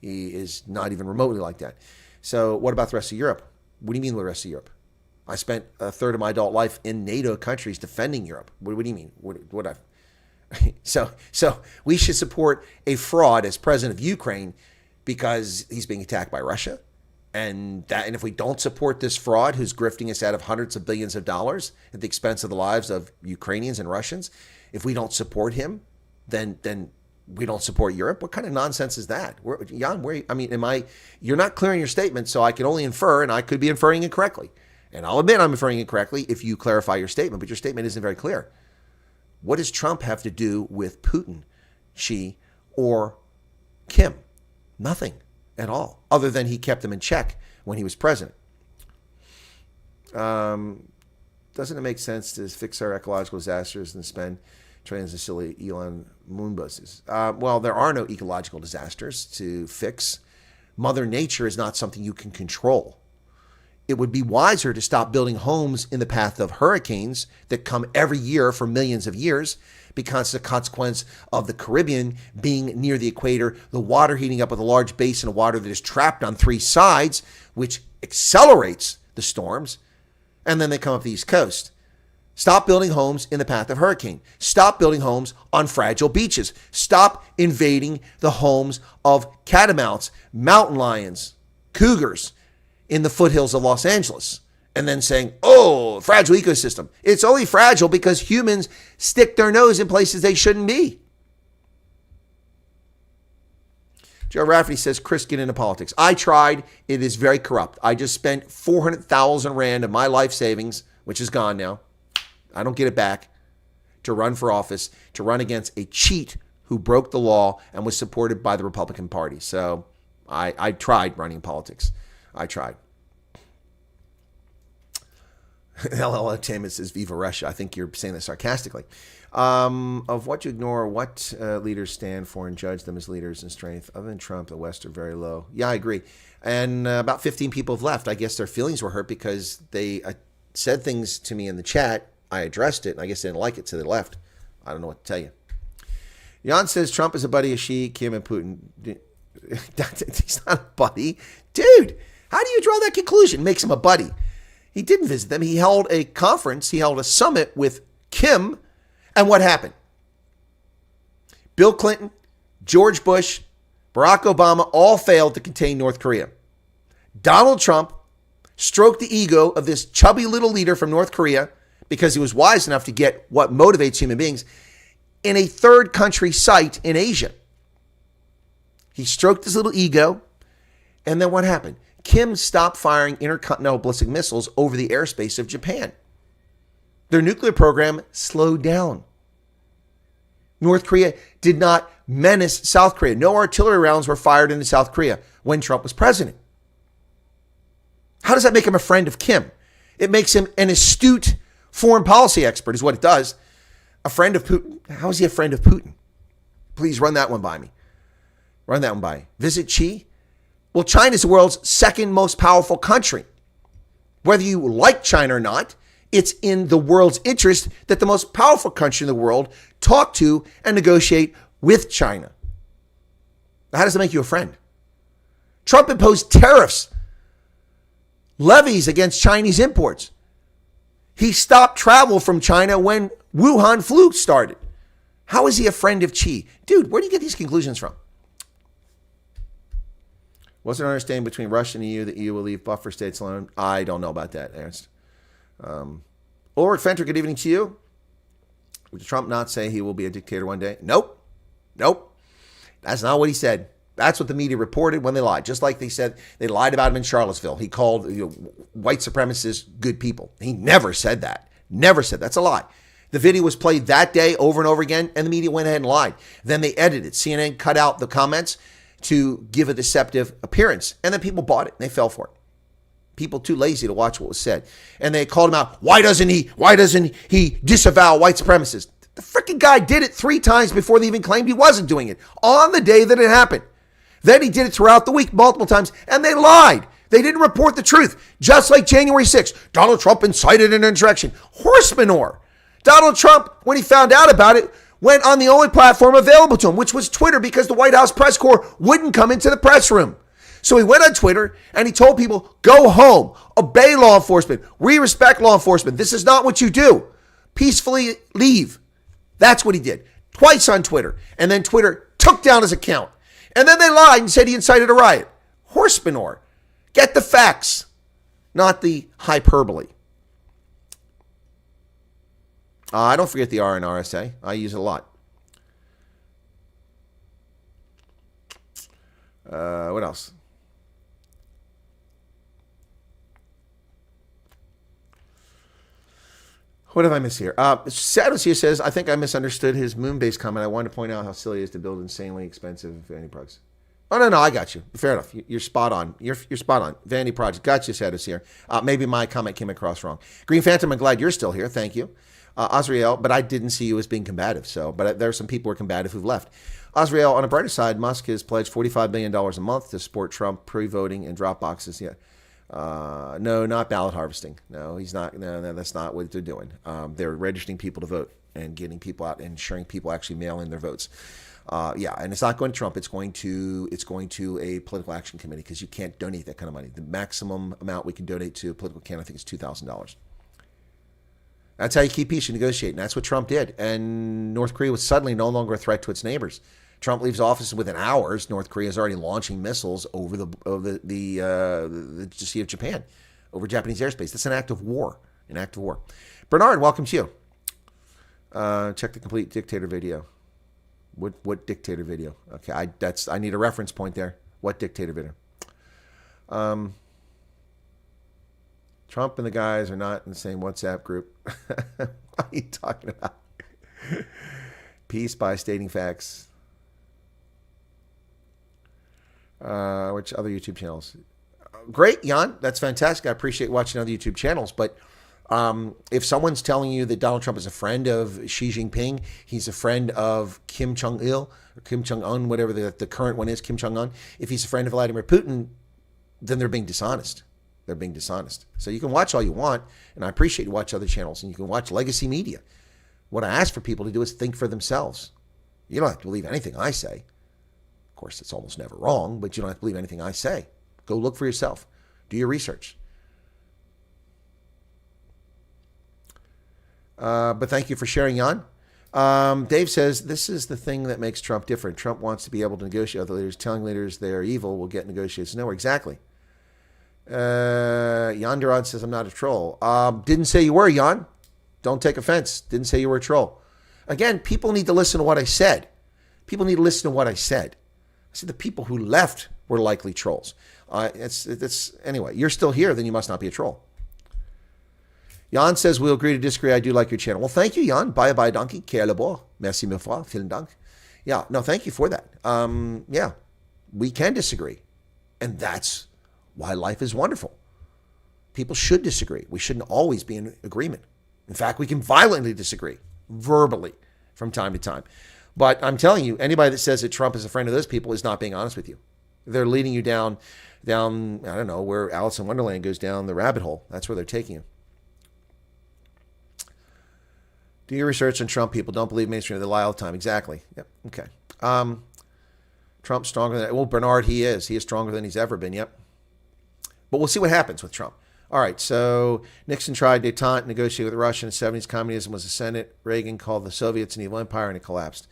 He is not even remotely like that. So what about the rest of Europe? What do you mean the rest of Europe? I spent a third of my adult life in NATO countries defending Europe. What do you mean? So we should support a fraud as president of Ukraine because he's being attacked by Russia? And if we don't support this fraud who's grifting us out of hundreds of billions of dollars at the expense of the lives of Ukrainians and Russians, if we don't support him, then we don't support Europe? What kind of nonsense is that? Jan, you're not clearing your statement, so I can only infer, and I could be inferring incorrectly. And I'll admit I'm inferring incorrectly if you clarify your statement, but your statement isn't very clear. What does Trump have to do with Putin, Xi, or Kim? Nothing at all, other than he kept them in check when he was president. Doesn't it make sense to fix our ecological disasters and spend trillions of silly Elon moon buses? Well, there are no ecological disasters to fix. Mother Nature is not something you can control. It would be wiser to stop building homes in the path of hurricanes that come every year for millions of years because the consequence of the Caribbean being near the equator, the water heating up with a large basin of water that is trapped on three sides, which accelerates the storms, and then they come up the East Coast. Stop building homes in the path of hurricane. Stop building homes on fragile beaches. Stop invading the homes of catamounts, mountain lions, cougars in the foothills of Los Angeles. And then saying, oh, fragile ecosystem. It's only fragile because humans stick their nose in places they shouldn't be. Joe Rafferty says, Chris, get into politics. I tried. It is very corrupt. I just spent 400,000 Rand of my life savings, which is gone now. I don't get it back, to run for office, to run against a cheat who broke the law and was supported by the Republican Party. So I tried running politics. I tried. LL Entertainment says, Viva Russia. I think you're saying that sarcastically. Of what you ignore, what leaders stand for and judge them as leaders in strength. Other than Trump, the West are very low. Yeah, I agree. And about 15 people have left. I guess their feelings were hurt because they said things to me in the chat. I addressed it, and I guess they didn't like it, so they left. I don't know what to tell you. Jan says Trump is a buddy of Xi, Kim, and Putin. He's not a buddy. Dude, how do you draw that conclusion? Makes him a buddy. He didn't visit them. He held a conference. He held a summit with Kim. And what happened? Bill Clinton, George Bush, Barack Obama all failed to contain North Korea. Donald Trump stroked the ego of this chubby little leader from North Korea because he was wise enough to get what motivates human beings in a third country site in Asia. He stroked his little ego. And then what happened? Kim stopped firing intercontinental ballistic missiles over the airspace of Japan. Their nuclear program slowed down. North Korea did not menace South Korea. No artillery rounds were fired into South Korea when Trump was president. How does that make him a friend of Kim? It makes him an astute foreign policy expert is what it does. A friend of Putin? How is he a friend of Putin? Please run that one by me. Run that one by me. Visit Xi? Well, China is the world's second most powerful country. Whether you like China or not, it's in the world's interest that the most powerful country in the world talk to and negotiate with China. How does that make you a friend? Trump imposed tariffs, levies against Chinese imports. He stopped travel from China when Wuhan flu started. How is he a friend of Xi? Dude, where do you get these conclusions from? What's an understanding between Russia and EU that EU will leave buffer states alone? I don't know about that, Ernst. Ulrich Fenter, good evening to you. Would Trump not say he will be a dictator one day? Nope. That's not what he said. That's what the media reported when they lied. Just like they said they lied about him in Charlottesville. He called white supremacists good people. He never said that. Never said that's a lie. The video was played that day over and over again, and the media went ahead and lied. Then they edited it. CNN cut out the comments to give a deceptive appearance. And then people bought it and they fell for it. People too lazy to watch what was said. And they called him out. Why doesn't he disavow white supremacists? The freaking guy did it 3 times before they even claimed he wasn't doing it on the day that it happened. Then he did it throughout the week multiple times and they lied. They didn't report the truth. Just like January 6th, Donald Trump incited an insurrection. Horse manure. Donald Trump, when he found out about it, went on the only platform available to him, which was Twitter, because the White House press corps wouldn't come into the press room. So he went on Twitter and he told people, go home, obey law enforcement. We respect law enforcement. This is not what you do. Peacefully leave. That's what he did. Twice on Twitter. And then Twitter took down his account. And then they lied and said he incited a riot. Horse manure. Get the facts, not the hyperbole. I don't forget the R in RSA. I use it a lot. What else? What have I missed here? Sados here says, I think I misunderstood his moon-based comment. I wanted to point out how silly it is to build insanely expensive vanity projects. Oh, no, I got you. Fair enough. You're spot on. You're spot on. Vanity project. Got you, Sados here. Maybe my comment came across wrong. Green Phantom, I'm glad you're still here. Thank you. Azrael, but I didn't see you as being combative. But there are some people who are combative who've left. Azrael, on a brighter side, Musk has pledged $45 billion a month to support Trump pre-voting and drop boxes. Yeah. No, not ballot harvesting. No, he's not. No, that's not what they're doing. They're registering people to vote and getting people out and ensuring people actually mail in their votes. And it's not going to Trump. It's going to a political action committee because you can't donate that kind of money. The maximum amount we can donate to a political candidate, I think, is $2,000. That's how you keep peace. You negotiate, and that's what Trump did. And North Korea was suddenly no longer a threat to its neighbors. Trump leaves office within hours. North Korea is already launching missiles over the Sea of Japan, over Japanese airspace. That's an act of war. An act of war. Bernard, welcome to you. Check the complete dictator video. What dictator video? Okay, I need a reference point there. What dictator video? Trump and the guys are not in the same WhatsApp group. What are you talking about? Peace by stating facts. Which other YouTube channels? Great, Jan. That's fantastic. I appreciate watching other YouTube channels. But if someone's telling you that Donald Trump is a friend of Xi Jinping, he's a friend of Kim Jong-il or Kim Jong-un, whatever the current one is, Kim Jong-un. If he's a friend of Vladimir Putin, then they're being dishonest. They're being dishonest. So you can watch all you want, and I appreciate you watch other channels, and you can watch legacy media. What I ask for people to do is think for themselves. You don't have to believe anything I say. Of course, it's almost never wrong, but you don't have to believe anything I say. Go look for yourself. Do your research. But thank you for sharing, Jan. Dave says, this is the thing that makes Trump different. Trump wants to be able to negotiate with other leaders. Telling leaders they are evil will get negotiations nowhere. Exactly. Yanderod says, I'm not a troll. Didn't say you were, Jan. Don't take offense. Didn't say you were a troll. Again, people need to listen to what I said. People need to listen to what I said. I said the people who left were likely trolls. Anyway, you're still here, then you must not be a troll. Jan says, we'll agree to disagree. I do like your channel. Well, thank you, Jan. Bye bye, donkey. Quel labor. Merci mille fois. Vielen Dank. Yeah, no, thank you for that. Yeah, we can disagree. And that's why life is wonderful. People should disagree. We shouldn't always be in agreement. In fact, we can violently disagree, verbally, from time to time. But I'm telling you, anybody that says that Trump is a friend of those people is not being honest with you. They're leading you down, I don't know, where Alice in Wonderland goes down the rabbit hole. That's where they're taking you. Do your research on Trump people. Don't believe mainstream. They lie all the time. Exactly. Yep. Okay. Trump's stronger than... Well, Bernard, he is. He is stronger than he's ever been. Yep. But we'll see what happens with Trump. All right. So Nixon tried détente, negotiate with Russia in the 70s. Communism was ascendant. Reagan called the Soviets an evil empire, and it collapsed.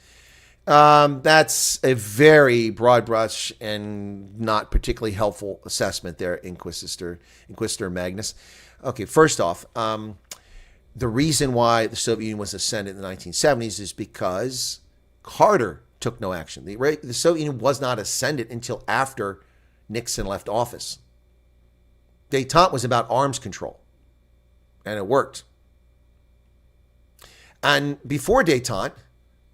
That's a very broad brush and not particularly helpful assessment there, Inquisitor Magnus. Okay. First off, the reason why the Soviet Union was ascendant in the 1970s is because Carter took no action. The Soviet Union was not ascendant until after Nixon left office. Détente was about arms control, and it worked. And before détente,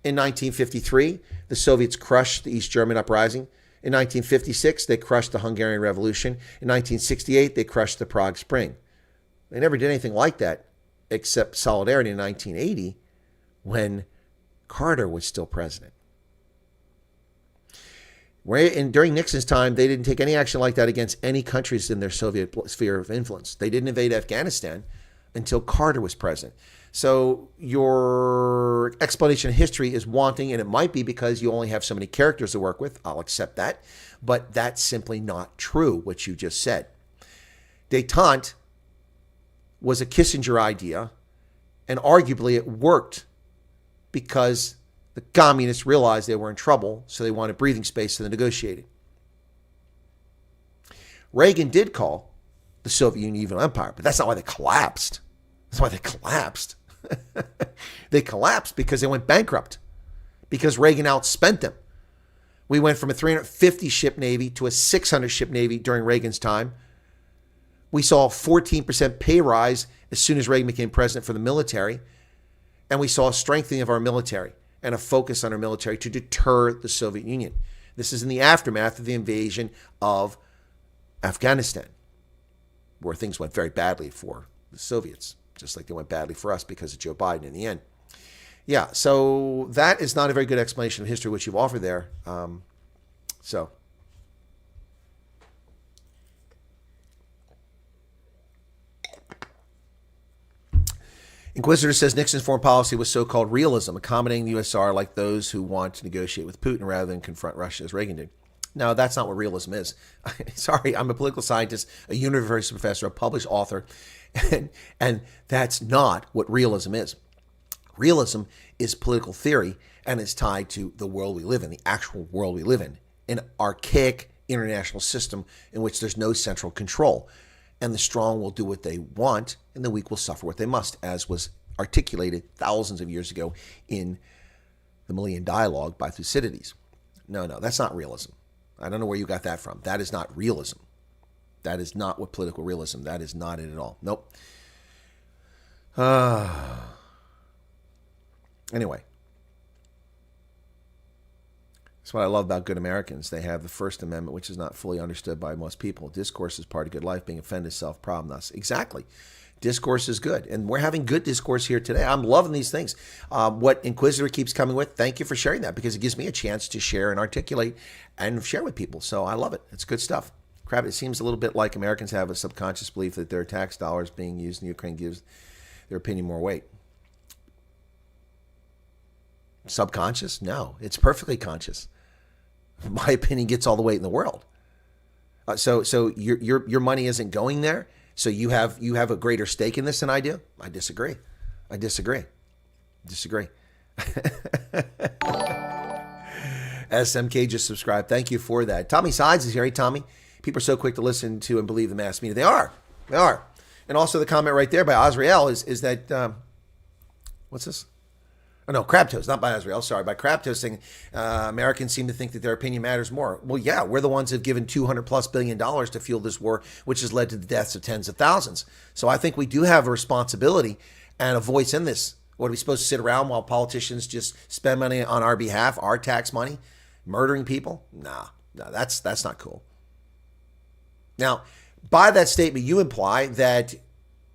in 1953, the Soviets crushed the East German uprising. In 1956, they crushed the Hungarian Revolution. In 1968, they crushed the Prague Spring. They never did anything like that, except solidarity in 1980 when Carter was still president. During Nixon's time, they didn't take any action like that against any countries in their Soviet sphere of influence. They didn't invade Afghanistan until Carter was president. So your explanation of history is wanting, and it might be because you only have so many characters to work with. I'll accept that. But that's simply not true, what you just said. Détente was a Kissinger idea, and arguably it worked because the communists realized they were in trouble, so they wanted breathing space, so they negotiated. Reagan did call the Soviet Union evil empire, but that's not why they collapsed. That's why they collapsed. They collapsed because they went bankrupt, because Reagan outspent them. We went from a 350-ship Navy to a 600-ship Navy during Reagan's time. We saw a 14% pay rise as soon as Reagan became president for the military. And we saw a strengthening of our military and a focus on our military to deter the Soviet Union. This is in the aftermath of the invasion of Afghanistan, where things went very badly for the Soviets, just like they went badly for us because of Joe Biden in the end. Yeah, so that is not a very good explanation of history, which you've offered there. Inquisitor says Nixon's foreign policy was so-called realism, accommodating the USSR like those who want to negotiate with Putin rather than confront Russia as Reagan did. No, that's not what realism is. Sorry, I'm a political scientist, a university professor, a published author, and that's not what realism is. Realism is political theory, and it's tied to the world we live in, the actual world we live in, an archaic international system in which there's no central control. And the strong will do what they want, and the weak will suffer what they must, as was articulated thousands of years ago in the Malayan Dialogue by Thucydides. No, that's not realism. I don't know where you got that from. That is not realism. That is not what political realism, that is not it at all. Nope. Anyway. That's what I love about good Americans. They have the First Amendment, which is not fully understood by most people. Discourse is part of good life. Being offended is self-problem. Thus, exactly. Discourse is good. And we're having good discourse here today. I'm loving these things. What Inquisitor keeps coming with, thank you for sharing that, because it gives me a chance to share and articulate and share with people. So I love it. It's good stuff. Crap, it seems a little bit like Americans have a subconscious belief that their tax dollars being used in Ukraine gives their opinion more weight. Subconscious? No, it's perfectly conscious. My opinion gets all the weight in the world. So your money isn't going there. So you have a greater stake in this than I do. I disagree. SMK just subscribed. Thank you for that. Tommy Sides is here. Hey, Tommy. People are so quick to listen to and believe the mass media. They are. And also the comment right there by Azrael is that, what's this? Oh, no, Crabtoes, not by Azrael. Sorry, by Crabtoes saying Americans seem to think that their opinion matters more. Well, yeah, we're the ones who have given $200+ billion to fuel this war, which has led to the deaths of tens of thousands. So I think we do have a responsibility and a voice in this. What, are we supposed to sit around while politicians just spend money on our behalf, our tax money, murdering people? No, that's not cool. Now, by that statement, you imply that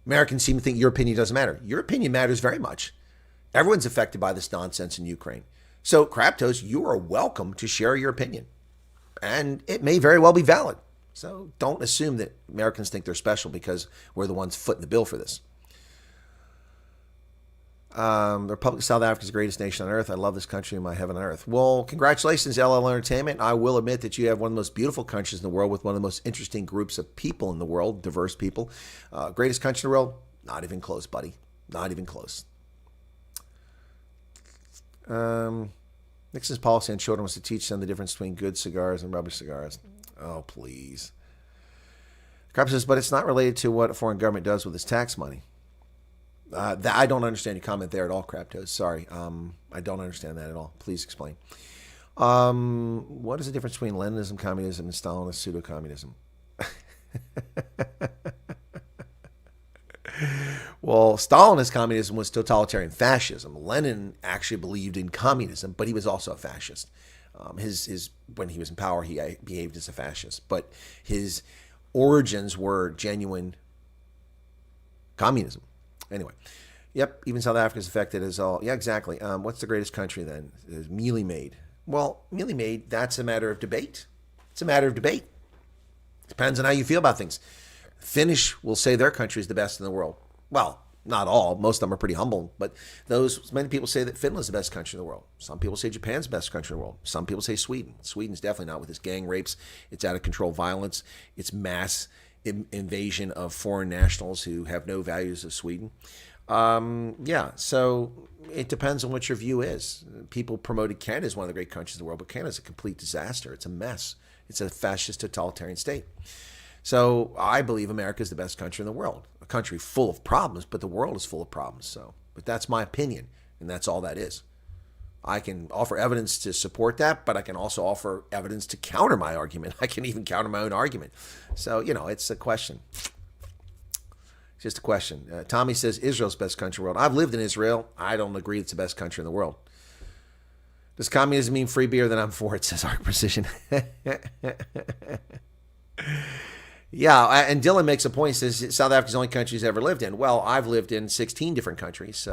Americans seem to think your opinion doesn't matter. Your opinion matters very much. Everyone's affected by this nonsense in Ukraine. So, Craptos, you are welcome to share your opinion. And it may very well be valid. So don't assume that Americans think they're special because we're the ones footing the bill for this. The Republic of South Africa is the greatest nation on earth. I love this country in my heaven on earth. Well, congratulations, LL Entertainment. I will admit that you have one of the most beautiful countries in the world with one of the most interesting groups of people in the world, diverse people. Greatest country in the world? Not even close, buddy. Not even close. Nixon's policy on children was to teach them the difference between good cigars and rubbish cigars. Oh, please. Crap says, but it's not related to what a foreign government does with its tax money. I don't understand your comment there at all, Craptos. Sorry. I don't understand that at all. Please explain. What is the difference between Leninism, communism, and Stalinist pseudo-communism? Well, Stalinist communism was totalitarian fascism. Lenin actually believed in communism, but he was also a fascist. When he was in power, he behaved as a fascist, but his origins were genuine communism. Anyway, yep, even South Africa is affected as all. Yeah, exactly. What's the greatest country then? It's mealy made. Well, mealy made, that's a matter of debate. It's a matter of debate. Depends on how you feel about things. Finnish will say their country is the best in the world. Well, not all. Most of them are pretty humble, but many people say that Finland's the best country in the world. Some people say Japan's the best country in the world. Some people say Sweden. Sweden's definitely not, with its gang rapes, its out of control violence, its mass invasion of foreign nationals who have no values of Sweden. So it depends on what your view is. People promoted Canada as one of the great countries in the world, but Canada's a complete disaster. It's a mess. It's a fascist totalitarian state. So I believe America is the best country in the world. A country full of problems, but the world is full of problems. But that's my opinion, and that's all that is. I can offer evidence to support that, but I can also offer evidence to counter my argument. I can even counter my own argument. So, it's a question. It's just a question. Tommy says Israel's the best country in the world. I've lived in Israel. I don't agree it's the best country in the world. Does communism mean free beer? Then I'm for it, says Arc Precision. Yeah, and Dylan makes a point, says South Africa's the only country he's ever lived in. Well, I've lived in 16 different countries,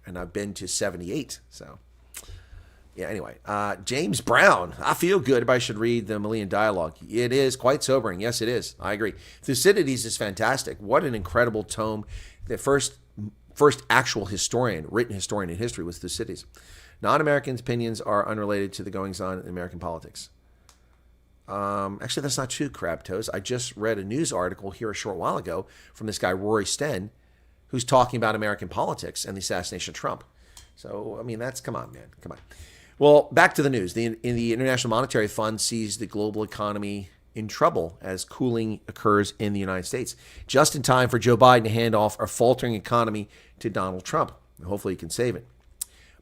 and I've been to 78, so. Yeah, anyway. James Brown, I feel good. Everybody should read the Malian Dialogue. It is quite sobering. Yes, it is. I agree. Thucydides is fantastic. What an incredible tome. The first actual written historian in history was Thucydides. Non-Americans' opinions are unrelated to the goings-on in American politics. Actually, that's not true, Crabtoes. I just read a news article here a short while ago from this guy, Rory Sten, who's talking about American politics and the assassination of Trump. So, come on, man. Come on. Well, back to the news. The International Monetary Fund sees the global economy in trouble as cooling occurs in the United States, just in time for Joe Biden to hand off a faltering economy to Donald Trump. Hopefully he can save it.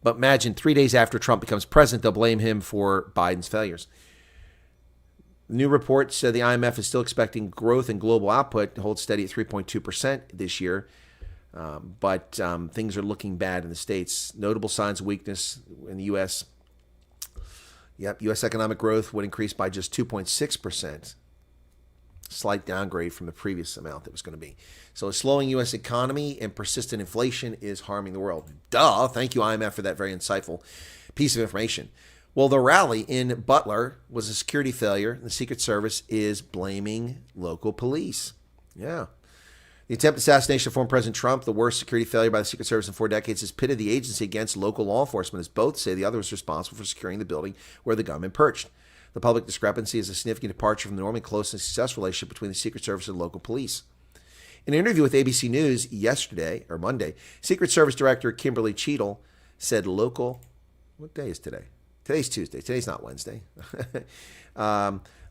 But imagine 3 days after Trump becomes president, they'll blame him for Biden's failures. New report said the IMF is still expecting growth in global output to hold steady at 3.2% this year. But things are looking bad in the States. Notable signs of weakness in the U.S. Yep, U.S. economic growth would increase by just 2.6%. Slight downgrade from the previous amount that was going to be. So a slowing U.S. economy and persistent inflation is harming the world. Duh. Thank you, IMF, for that very insightful piece of information. Well, the rally in Butler was a security failure. The Secret Service is blaming local police. Yeah. The attempted assassination of former President Trump, the worst security failure by the Secret Service in 4 decades, has pitted the agency against local law enforcement, as both say the other was responsible for securing the building where the gunman perched. The public discrepancy is a significant departure from the normally close and successful relationship between the Secret Service and local police. In an interview with ABC News Monday, Secret Service Director Kimberly Cheadle said what day is today? Today's Tuesday. Today's not Wednesday.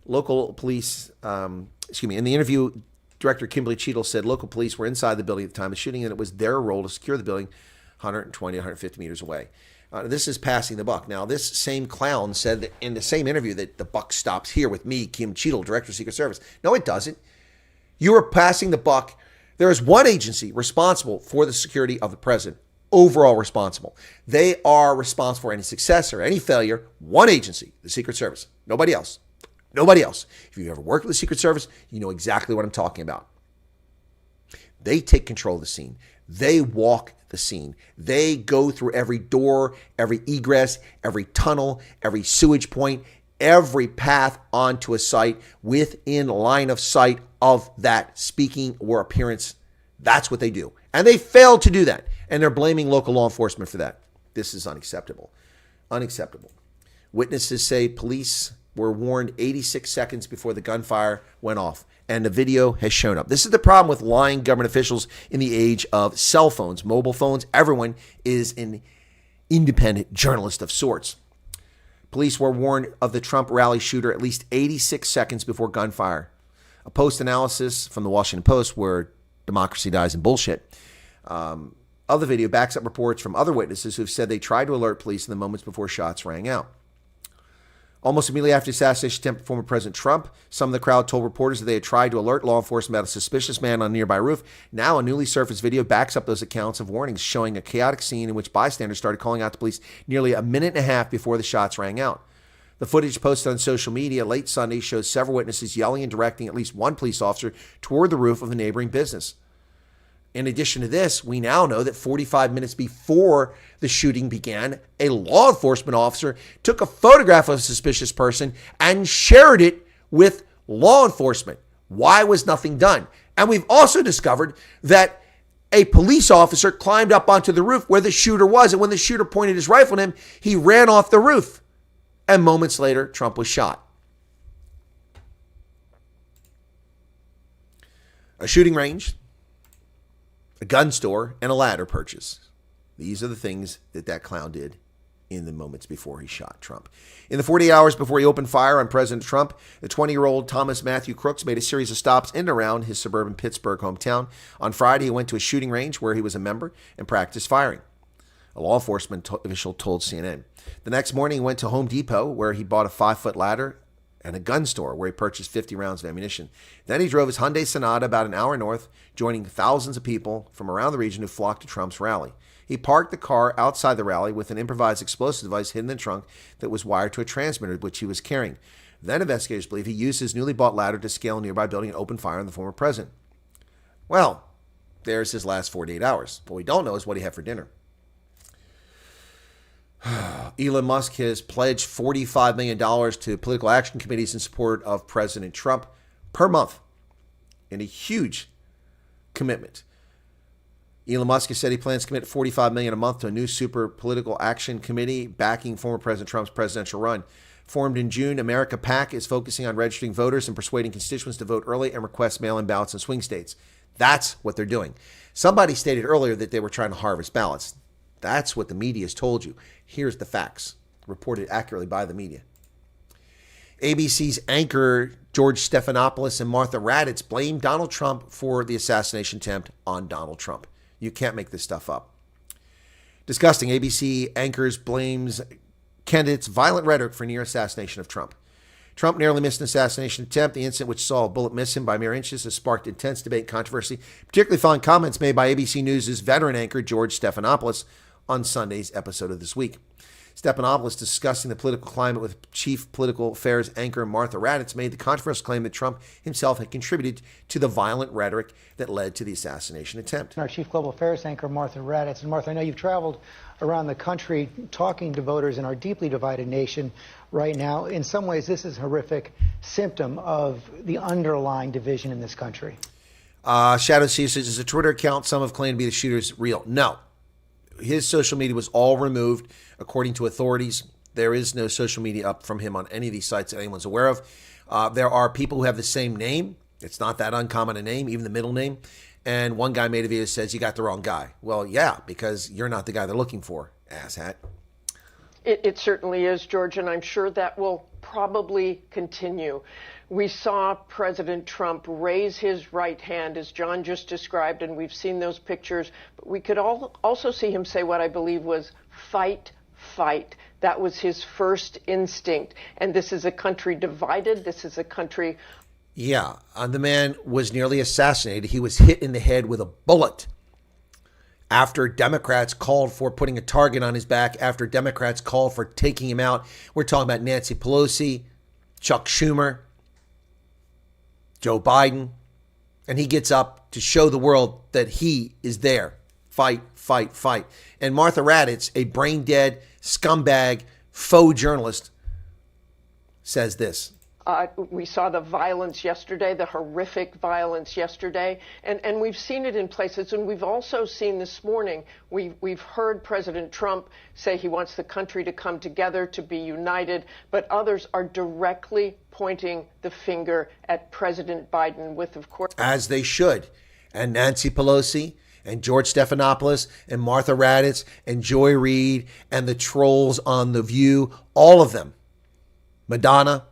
Local police, in the interview, Director Kimberly Cheadle said local police were inside the building at the time of shooting, and it was their role to secure the building 120, 150 meters away. This is passing the buck. Now, this same clown said that in the same interview that the buck stops here with me, Kim Cheadle, Director of Secret Service. No, it doesn't. You are passing the buck. There is one agency responsible for the security of the president, overall responsible. They are responsible for any success or any failure. One agency, the Secret Service. Nobody else. Nobody else. If you've ever worked with the Secret Service, you know exactly what I'm talking about. They take control of the scene. They walk the scene. They go through every door, every egress, every tunnel, every sewage point, every path onto a site within line of sight of that speaking or appearance. That's what they do. And they failed to do that. And they're blaming local law enforcement for that. This is unacceptable. Unacceptable. Witnesses say police were warned 86 seconds before the gunfire went off, and the video has shown up. This is the problem with lying government officials in the age of cell phones, mobile phones. Everyone is an independent journalist of sorts. Police were warned of the Trump rally shooter at least 86 seconds before gunfire. A post-analysis from the Washington Post, where democracy dies in bullshit, of the video backs up reports from other witnesses who have said they tried to alert police in the moments before shots rang out. Almost immediately after the assassination attempt of former President Trump, some of the crowd told reporters that they had tried to alert law enforcement about a suspicious man on a nearby roof. Now, a newly surfaced video backs up those accounts of warnings, showing a chaotic scene in which bystanders started calling out to police nearly a minute and a half before the shots rang out. The footage posted on social media late Sunday shows several witnesses yelling and directing at least one police officer toward the roof of a neighboring business. In addition to this, we now know that 45 minutes before the shooting began, a law enforcement officer took a photograph of a suspicious person and shared it with law enforcement. Why was nothing done? And we've also discovered that a police officer climbed up onto the roof where the shooter was, and when the shooter pointed his rifle at him, he ran off the roof. And moments later, Trump was shot. A shooting range, a gun store, and a ladder purchase. These are the things that clown did in the moments before he shot Trump. In the 48 hours before he opened fire on President Trump, the 20-year-old Thomas Matthew Crooks made a series of stops in and around his suburban Pittsburgh hometown. On Friday, he went to a shooting range where he was a member and practiced firing, a law enforcement official told CNN. The next morning, he went to Home Depot, where he bought a 5-foot ladder, and a gun store where he purchased 50 rounds of ammunition. Then he drove his Hyundai Sonata about an hour north, joining thousands of people from around the region who flocked to Trump's rally. He parked the car outside the rally with an improvised explosive device hidden in the trunk that was wired to a transmitter which he was carrying. Then investigators believe he used his newly bought ladder to scale a nearby building and open fire on the former president. Well, there's his last 48 hours. What we don't know is what he had for dinner. Elon Musk has pledged $45 million to political action committees in support of President Trump per month, in a huge commitment. Elon Musk has said he plans to commit $45 million a month to a new super political action committee backing former President Trump's presidential run. Formed in June, America PAC is focusing on registering voters and persuading constituents to vote early and request mail-in ballots in swing states. That's what they're doing. Somebody stated earlier that they were trying to harvest ballots. That's what the media has told you. Here's the facts, reported accurately by the media. ABC's anchor George Stephanopoulos and Martha Raddatz blame Donald Trump for the assassination attempt on Donald Trump. You can't make this stuff up. Disgusting. ABC anchors blames candidates' violent rhetoric for near assassination of Trump. Trump nearly missed an assassination attempt. The incident, which saw a bullet miss him by mere inches, has sparked intense debate and controversy, particularly following comments made by ABC News' veteran anchor George Stephanopoulos on Sunday's episode of This Week. Stephanopoulos, discussing the political climate with chief political affairs anchor Martha Raddatz, made the controversial claim that Trump himself had contributed to the violent rhetoric that led to the assassination attempt. Our chief global affairs anchor, Martha Raddatz. And Martha, I know you've traveled around the country talking to voters in our deeply divided nation right now. In some ways, this is a horrific symptom of the underlying division in this country. Shadow Steve says, is a Twitter account some have claimed to be the shooter's real? No. His social media was all removed, according to authorities. There is no social media up from him on any of these sites that anyone's aware of. There are people who have the same name. It's not that uncommon a name, even the middle name. And one guy made a video that says, you got the wrong guy. Well, yeah, because you're not the guy they're looking for, asshat. It certainly is, George, and I'm sure that will probably continue. We saw President Trump raise his right hand, as John just described, and we've seen those pictures. But we could also see him say what I believe was fight, fight. That was his first instinct. And this is a country divided. This is a country. Yeah, the man was nearly assassinated. He was hit in the head with a bullet after Democrats called for putting a target on his back, after Democrats called for taking him out. We're talking about Nancy Pelosi, Chuck Schumer, Joe Biden, and he gets up to show the world that he is there. Fight, fight, fight. And Martha Raddatz, a brain-dead scumbag faux journalist, says this. We saw the violence yesterday, the horrific violence yesterday, and we've seen it in places. And we've also seen this morning, we've heard President Trump say he wants the country to come together, to be united, but others are directly pointing the finger at President Biden with, of course. As they should. And Nancy Pelosi and George Stephanopoulos and Martha Raddatz and Joy Reid and the trolls on The View, all of them. Madonna,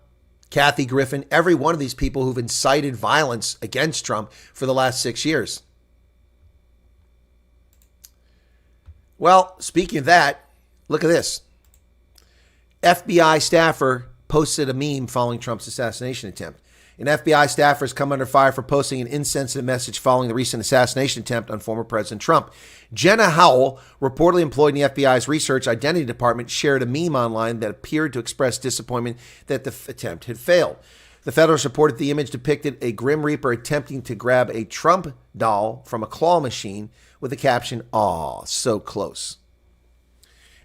Kathy Griffin, every one of these people who've incited violence against Trump for the last 6 years. Well, speaking of that, look at this. FBI staffer posted a meme following Trump's assassination attempt. An FBI staffer has come under fire for posting an insensitive message following the recent assassination attempt on former President Trump. Jenna Howell, reportedly employed in the FBI's research identity department, shared a meme online that appeared to express disappointment that the attempt had failed. The Federalist reported the image depicted a Grim Reaper attempting to grab a Trump doll from a claw machine with the caption, "Aw, so close."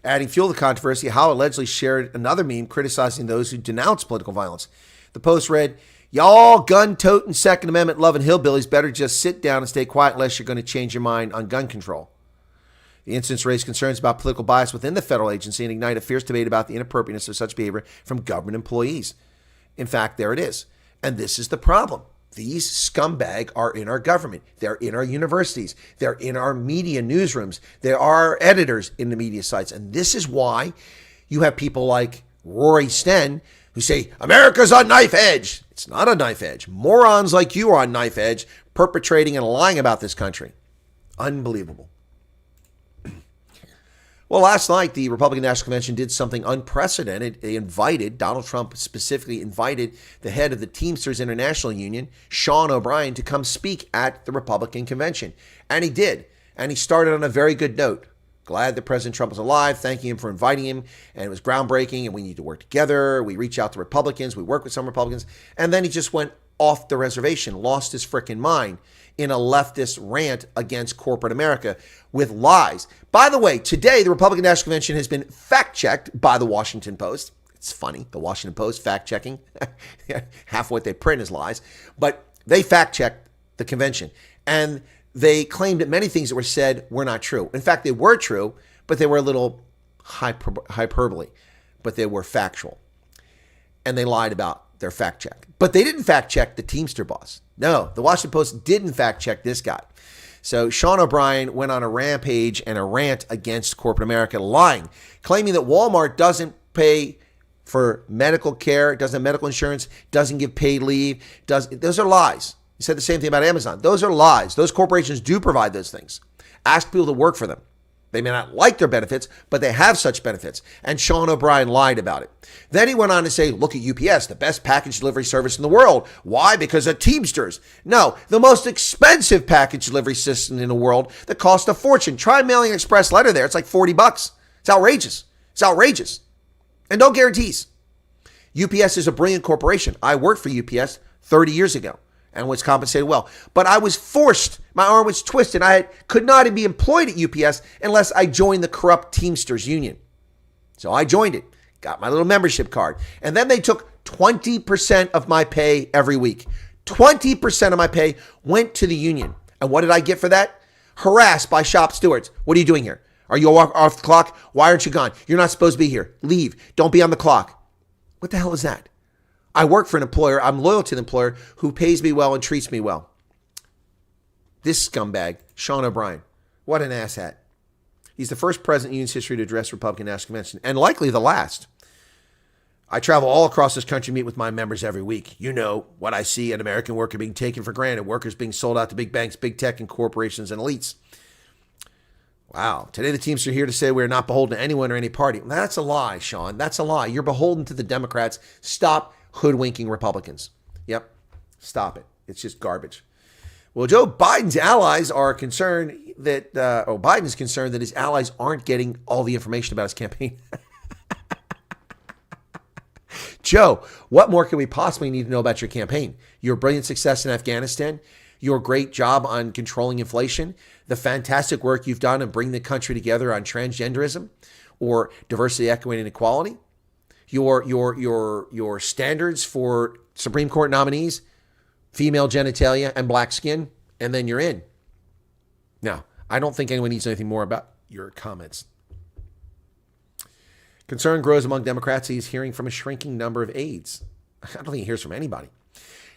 Adding fuel to the controversy, Howell allegedly shared another meme criticizing those who denounce political violence. The post read, "Y'all gun-toting Second Amendment loving hillbillies better just sit down and stay quiet unless you're going to change your mind on gun control." The incidents raised concerns about political bias within the federal agency and ignite a fierce debate about the inappropriateness of such behavior from government employees. In fact, there it is. And this is the problem. These scumbags are in our government. They're in our universities. They're in our media newsrooms. There are editors in the media sites. And this is why you have people like Rory Sten who say, America's on knife edge. It's not a knife edge. Morons like you are on knife edge, perpetrating and lying about this country. Unbelievable. Well, last night, the Republican National Convention did something unprecedented. They invited, Donald Trump specifically invited the head of the Teamsters International Union, Sean O'Brien, to come speak at the Republican convention. And he did. And he started on a very good note. Glad that President Trump was alive, thanking him for inviting him. And it was groundbreaking, and we need to work together. We reach out to Republicans. We work with some Republicans. And then he just went off the reservation, lost his frickin' mind in a leftist rant against corporate America with lies. By the way, today, the Republican National Convention has been fact-checked by the Washington Post. It's funny, the Washington Post fact-checking. Half what they print is lies. But they fact-checked the convention. And they claimed that many things that were said were not true. In fact, they were true, but they were a little hyperbole. But they were factual. And they lied about their fact check. But they didn't fact check the Teamster boss. No, the Washington Post didn't fact check this guy. So Sean O'Brien went on a rampage and a rant against corporate America, lying, claiming that Walmart doesn't pay for medical care, doesn't have medical insurance, doesn't give paid leave. Those are lies. He said the same thing about Amazon. Those are lies. Those corporations do provide those things. Ask people to work for them. They may not like their benefits, but they have such benefits. And Sean O'Brien lied about it. Then he went on to say, look at UPS, the best package delivery service in the world. Why? Because of Teamsters. No, the most expensive package delivery system in the world that costs a fortune. Try mailing an express letter there. It's like $40. It's outrageous. It's outrageous. And no guarantees. UPS is a brilliant corporation. I worked for UPS 30 years ago and was compensated well. But I was forced. My arm was twisted. I could not be employed at UPS unless I joined the corrupt Teamsters Union. So I joined it, got my little membership card. And then they took 20% of my pay every week. 20% of my pay went to the union. And what did I get for that? Harassed by shop stewards. What are you doing here? Are you off the clock? Why aren't you gone? You're not supposed to be here. Leave. Don't be on the clock. What the hell is that? I work for an employer. I'm loyal to the employer who pays me well and treats me well. This scumbag, Sean O'Brien. What an asshat. He's the first president in union's history to address Republican National Convention, and likely the last. I travel all across this country, meet with my members every week. You know what I see: an American worker being taken for granted, workers being sold out to big banks, big tech, and corporations and elites. Wow. Today the Teamsters are here to say we're not beholden to anyone or any party. That's a lie, Sean. That's a lie. You're beholden to the Democrats. Stop hoodwinking Republicans. Yep. Stop it. It's just garbage. Well, Joe Biden's allies are concerned that, Biden is concerned that his allies aren't getting all the information about his campaign. Joe, what more can we possibly need to know about your campaign? Your brilliant success in Afghanistan, your great job on controlling inflation, the fantastic work you've done in bringing the country together on transgenderism or diversity, equity, and equality, your standards for Supreme Court nominees, female genitalia, and black skin, and then you're in. Now, I don't think anyone needs anything more about your comments. Concern grows among Democrats. He's hearing from a shrinking number of aides. I don't think he hears from anybody.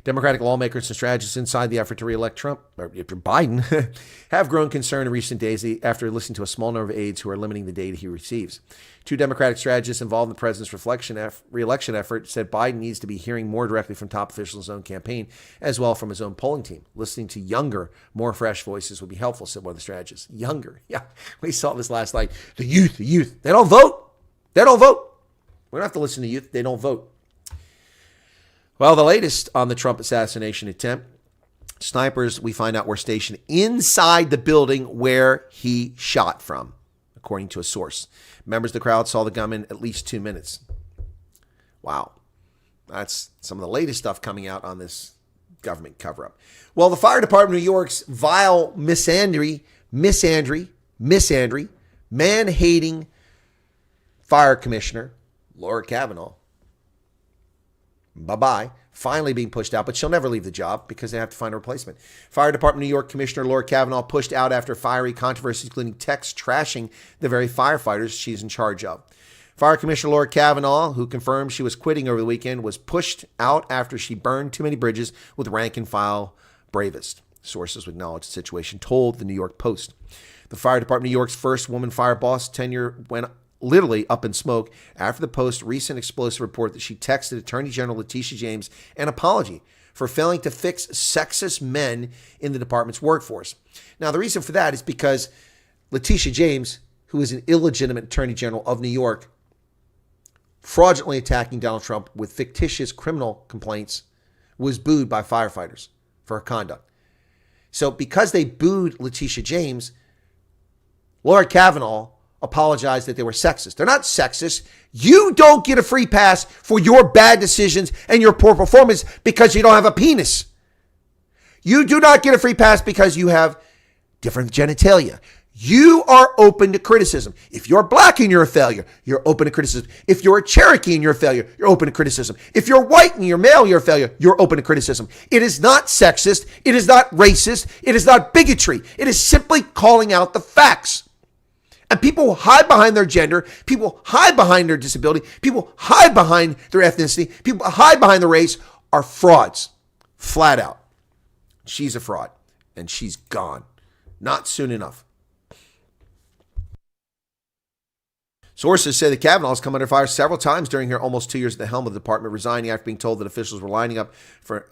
Democratic lawmakers and strategists inside the effort to reelect Trump, or Biden, have grown concerned in recent days after listening to a small number of aides who are limiting the data he receives. Two Democratic strategists involved in the president's reelection effort said Biden needs to be hearing more directly from top officials in his own campaign, as well from his own polling team. Listening to younger, more fresh voices would be helpful, said one of the strategists. Younger. Yeah, we saw this last night. The youth. They don't vote. We don't have to listen to youth. They don't vote. Well, the latest on the Trump assassination attempt, snipers, we find out, were stationed inside the building where he shot from, according to a source. Members of the crowd saw the gunman at least 2 minutes. Wow. That's some of the latest stuff coming out on this government cover-up. Well, the fire department of New York's vile misandry, man-hating fire commissioner, Laura Kavanaugh, bye-bye, finally being pushed out, but she'll never leave the job because they have to find a replacement. Fire Department New York Commissioner Laura Kavanaugh pushed out after fiery controversies, including texts trashing the very firefighters she's in charge of. Fire Commissioner Laura Kavanaugh, who confirmed she was quitting over the weekend, was pushed out after she burned too many bridges with rank-and-file bravest. Sources who acknowledged the situation told the New York Post. The Fire Department of New York's first woman fire boss tenure went literally up in smoke after the Post's recent explosive report that she texted Attorney General Letitia James an apology for failing to fix sexist men in the department's workforce. Now, the reason for that is because Letitia James, who is an illegitimate Attorney General of New York, fraudulently attacking Donald Trump with fictitious criminal complaints, was booed by firefighters for her conduct. So because they booed Letitia James, Laura Kavanaugh apologized that they were sexist. They're not sexist. You don't get a free pass for your bad decisions and your poor performance because you don't have a penis. You do not get a free pass because you have different genitalia. You are open to criticism. If you're black and you're a failure, you're open to criticism. If you're a Cherokee and you're a failure, you're open to criticism. If you're white and you're male, you're a failure, you're open to criticism. It is not sexist. It is not racist. It is not bigotry. It is simply calling out the facts. And people hide behind their gender. People hide behind their disability. People hide behind their ethnicity. People hide behind their race are frauds. Flat out. She's a fraud. And she's gone. Not soon enough. Sources say that Kavanaugh has come under fire several times during her almost 2 years at the helm of the department, resigning after being told that officials were lining up for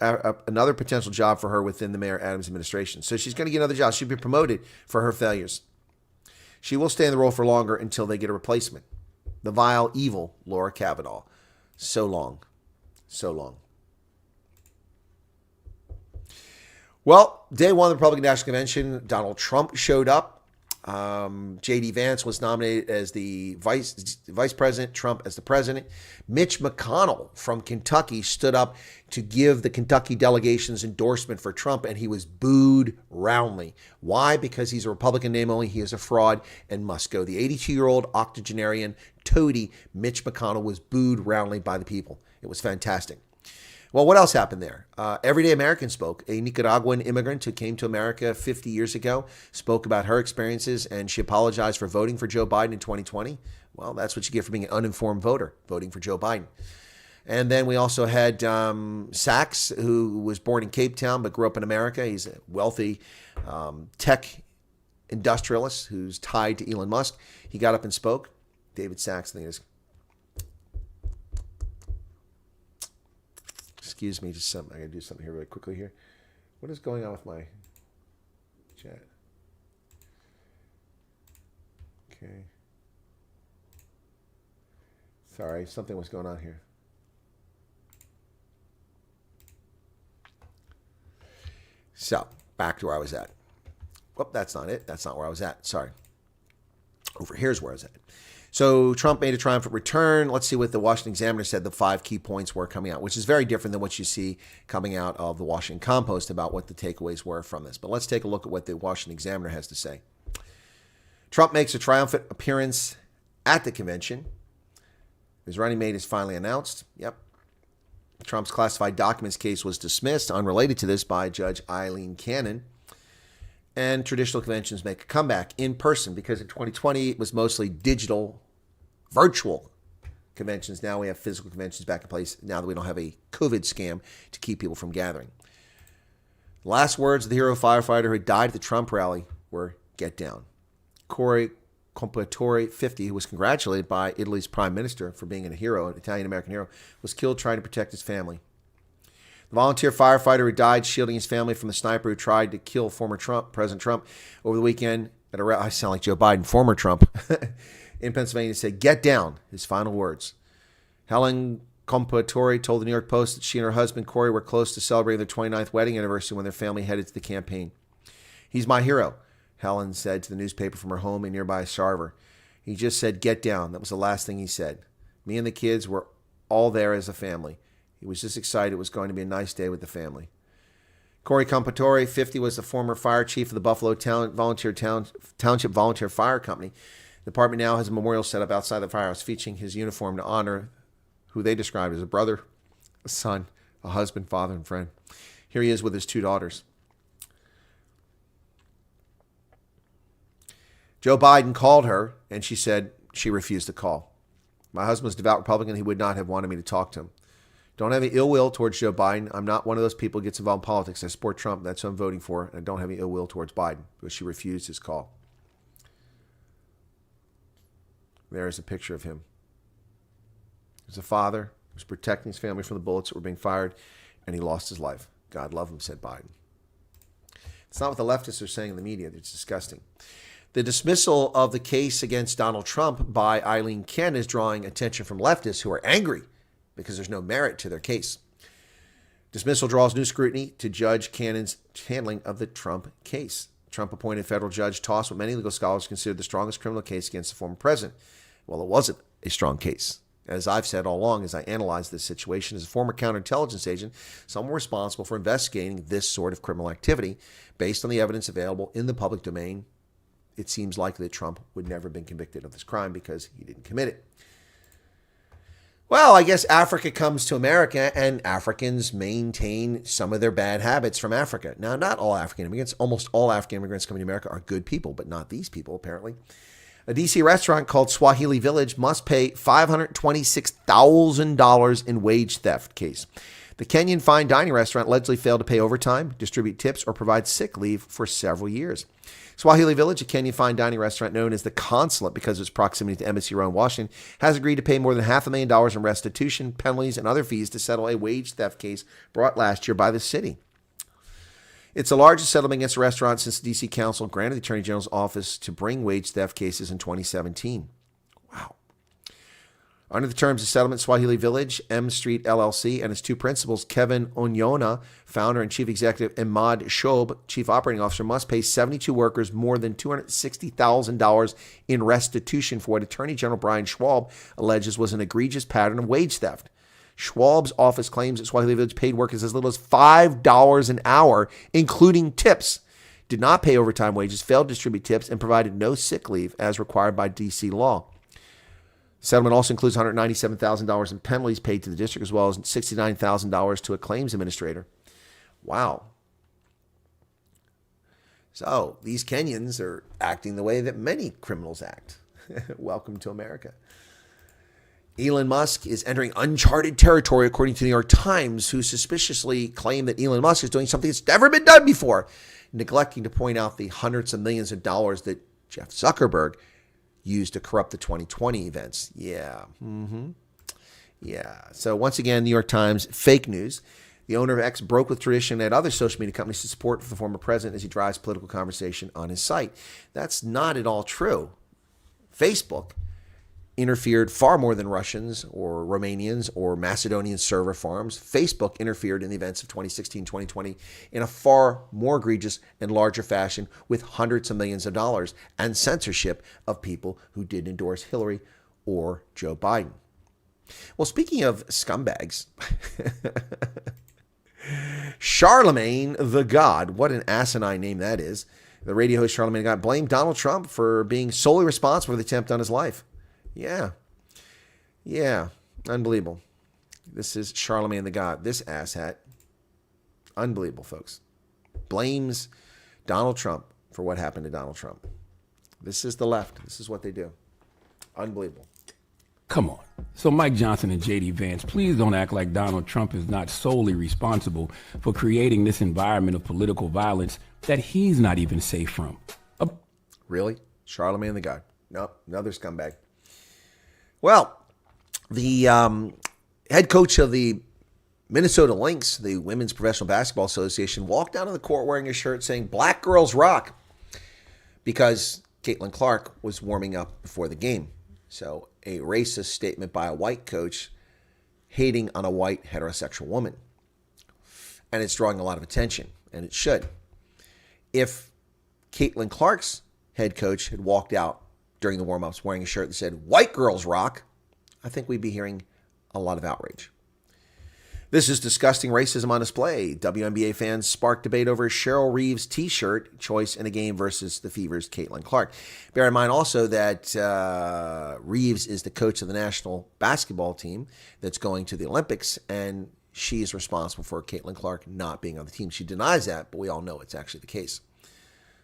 another potential job for her within the Mayor Adams administration. So she's going to get another job. She'll be promoted for her failures. She will stay in the role for longer until they get a replacement. The vile, evil Laura Kavanaugh. So long. So long. Well, day one of the Republican National Convention, Donald Trump showed up. J.D. Vance was nominated as the vice president, Trump as the president. Mitch McConnell from Kentucky stood up to give the Kentucky delegation's endorsement for Trump, and he was booed roundly. Why? Because he's a Republican name only. He is a fraud and must go. The 82-year-old octogenarian toady Mitch McConnell was booed roundly by the people. It was fantastic. Well, what else happened there? Everyday American spoke. A Nicaraguan immigrant who came to America 50 years ago spoke about her experiences, and she apologized for voting for Joe Biden in 2020. Well, that's what you get for being an uninformed voter, voting for Joe Biden. And then we also had Sachs, who was born in Cape Town but grew up in America. He's a wealthy tech industrialist who's tied to Elon Musk. He got up and spoke. David Sachs, I think it is. Excuse me, just something. I got to do something here really quickly here. What is going on with my chat? Okay. Sorry, something was going on here. So, back to where I was at. Whoop, that's not it. That's not where I was at. Sorry. Over here's where I was at. So Trump made a triumphant return. Let's see what the Washington Examiner said the 5 key points were coming out, which is very different than what you see coming out of the Washington Compost about what the takeaways were from this. But let's take a look at what the Washington Examiner has to say. Trump makes a triumphant appearance at the convention. His running mate is finally announced. Yep. Trump's classified documents case was dismissed, unrelated to this, by Judge Eileen Cannon. And traditional conventions make a comeback in person, because in 2020 it was mostly digital, virtual conventions. Now we have physical conventions back in place, now that we don't have a COVID scam to keep people from gathering. The last words of the hero firefighter who died at the Trump rally were, "Get down." Corey Compatore, 50, who was congratulated by Italy's prime minister for being a hero, an Italian-American hero, was killed trying to protect his family. The volunteer firefighter who died shielding his family from the sniper who tried to kill President Trump over the weekend at a rally. I sound like Joe Biden, former Trump, in Pennsylvania, said, "Get down," his final words. Helen Compatore told the New York Post that she and her husband, Corey, were close to celebrating their 29th wedding anniversary when their family headed to the campaign. "He's my hero," Helen said to the newspaper from her home in nearby Sarver. "He just said, 'Get down.' That was the last thing he said. Me and the kids were all there as a family. He was just excited it was going to be a nice day with the family." Corey Compatore, 50, was the former fire chief of the Buffalo Township Volunteer Fire Company. The department now has a memorial set up outside the firehouse featuring his uniform to honor who they described as a brother, a son, a husband, father, and friend. Here he is with his 2 daughters. Joe Biden called her, and she said she refused to call. "My husband was a devout Republican. He would not have wanted me to talk to him. Don't have any ill will towards Joe Biden. I'm not one of those people who gets involved in politics. I support Trump. That's who I'm voting for. And I don't have any ill will towards Biden," because she refused his call. There is a picture of him. He's a father who was protecting his family from the bullets that were being fired, and he lost his life. God love him, said Biden. It's not what the leftists are saying in the media. It's disgusting. The dismissal of the case against Donald Trump by Eileen Cannon is drawing attention from leftists who are angry because there's no merit to their case. Dismissal draws new scrutiny to Judge Cannon's handling of the Trump case. Trump-appointed federal judge tossed what many legal scholars consider the strongest criminal case against the former president. Well, it wasn't a strong case. As I've said all along, as I analyze this situation, as a former counterintelligence agent, someone responsible for investigating this sort of criminal activity, based on the evidence available in the public domain, it seems likely that Trump would never have been convicted of this crime because he didn't commit it. Well, I guess Africa comes to America and Africans maintain some of their bad habits from Africa. Now, not all African immigrants, almost all African immigrants coming to America are good people, but not these people, apparently. A D.C. restaurant called Swahili Village must pay $526,000 in wage theft case. The Kenyan fine dining restaurant allegedly failed to pay overtime, distribute tips, or provide sick leave for several years. Swahili Village, a Kenyan fine dining restaurant known as the Consulate because of its proximity to Embassy Row in Washington, has agreed to pay more than $500,000 in restitution, penalties, and other fees to settle a wage theft case brought last year by the city. It's the largest settlement against a restaurant since the D.C. Council granted the Attorney General's office to bring wage theft cases in 2017. Wow. Under the terms of settlement, Swahili Village, M Street LLC, and its 2 principals, Kevin Onyona, founder and chief executive, and Ahmad Shob, chief operating officer, must pay 72 workers more than $260,000 in restitution for what Attorney General Brian Schwab alleges was an egregious pattern of wage theft. Schwab's office claims that Swahili Village paid workers as little as $5 an hour, including tips, did not pay overtime wages, failed to distribute tips, and provided no sick leave as required by D.C. law. Settlement also includes $197,000 in penalties paid to the district, as well as $69,000 to a claims administrator. Wow. So these Kenyans are acting the way that many criminals act. Welcome to America. Elon Musk is entering uncharted territory, according to the New York Times, who suspiciously claim that Elon Musk is doing something that's never been done before, neglecting to point out the hundreds of millions of dollars that Jeff Zuckerberg used to corrupt the 2020 events. Yeah. Yeah. So once again, New York Times, fake news. The owner of X broke with tradition at other social media companies to support the former president as he drives political conversation on his site. That's not at all true. Facebook interfered far more than Russians or Romanians or Macedonian server farms. Facebook interfered in the events of 2016, 2020 in a far more egregious and larger fashion, with hundreds of millions of dollars and censorship of people who did endorse Hillary or Joe Biden. Well, speaking of scumbags, Charlemagne the God, what an asinine name that is. The radio host Charlemagne the God blamed Donald Trump for being solely responsible for the attempt on his life. Yeah, unbelievable. This is Charlemagne the God, this asshat. Unbelievable, folks. Blames Donald Trump for what happened to Donald Trump. This is the left. This is what they do. Unbelievable. Come on. So Mike Johnson and J.D. Vance, please don't act like Donald Trump is not solely responsible for creating this environment of political violence that he's not even safe from. Really? Charlemagne the God. Nope, another scumbag. Well, the head coach of the Minnesota Lynx, the Women's Professional Basketball Association, walked down to the court wearing a shirt saying "Black Girls Rock" because Caitlin Clark was warming up before the game. So a racist statement by a white coach hating on a white heterosexual woman. And it's drawing a lot of attention, and it should. If Caitlin Clark's head coach had walked out during the warm-ups wearing a shirt that said "White Girls Rock," I think we'd be hearing a lot of outrage. This is disgusting racism on display. WNBA fans sparked debate over Cheryl Reeves' T-shirt choice in a game versus the Fever's Caitlin Clark. Bear in mind also that Reeves is the coach of the national basketball team that's going to the Olympics, and she is responsible for Caitlin Clark not being on the team. She denies that, but we all know it's actually the case.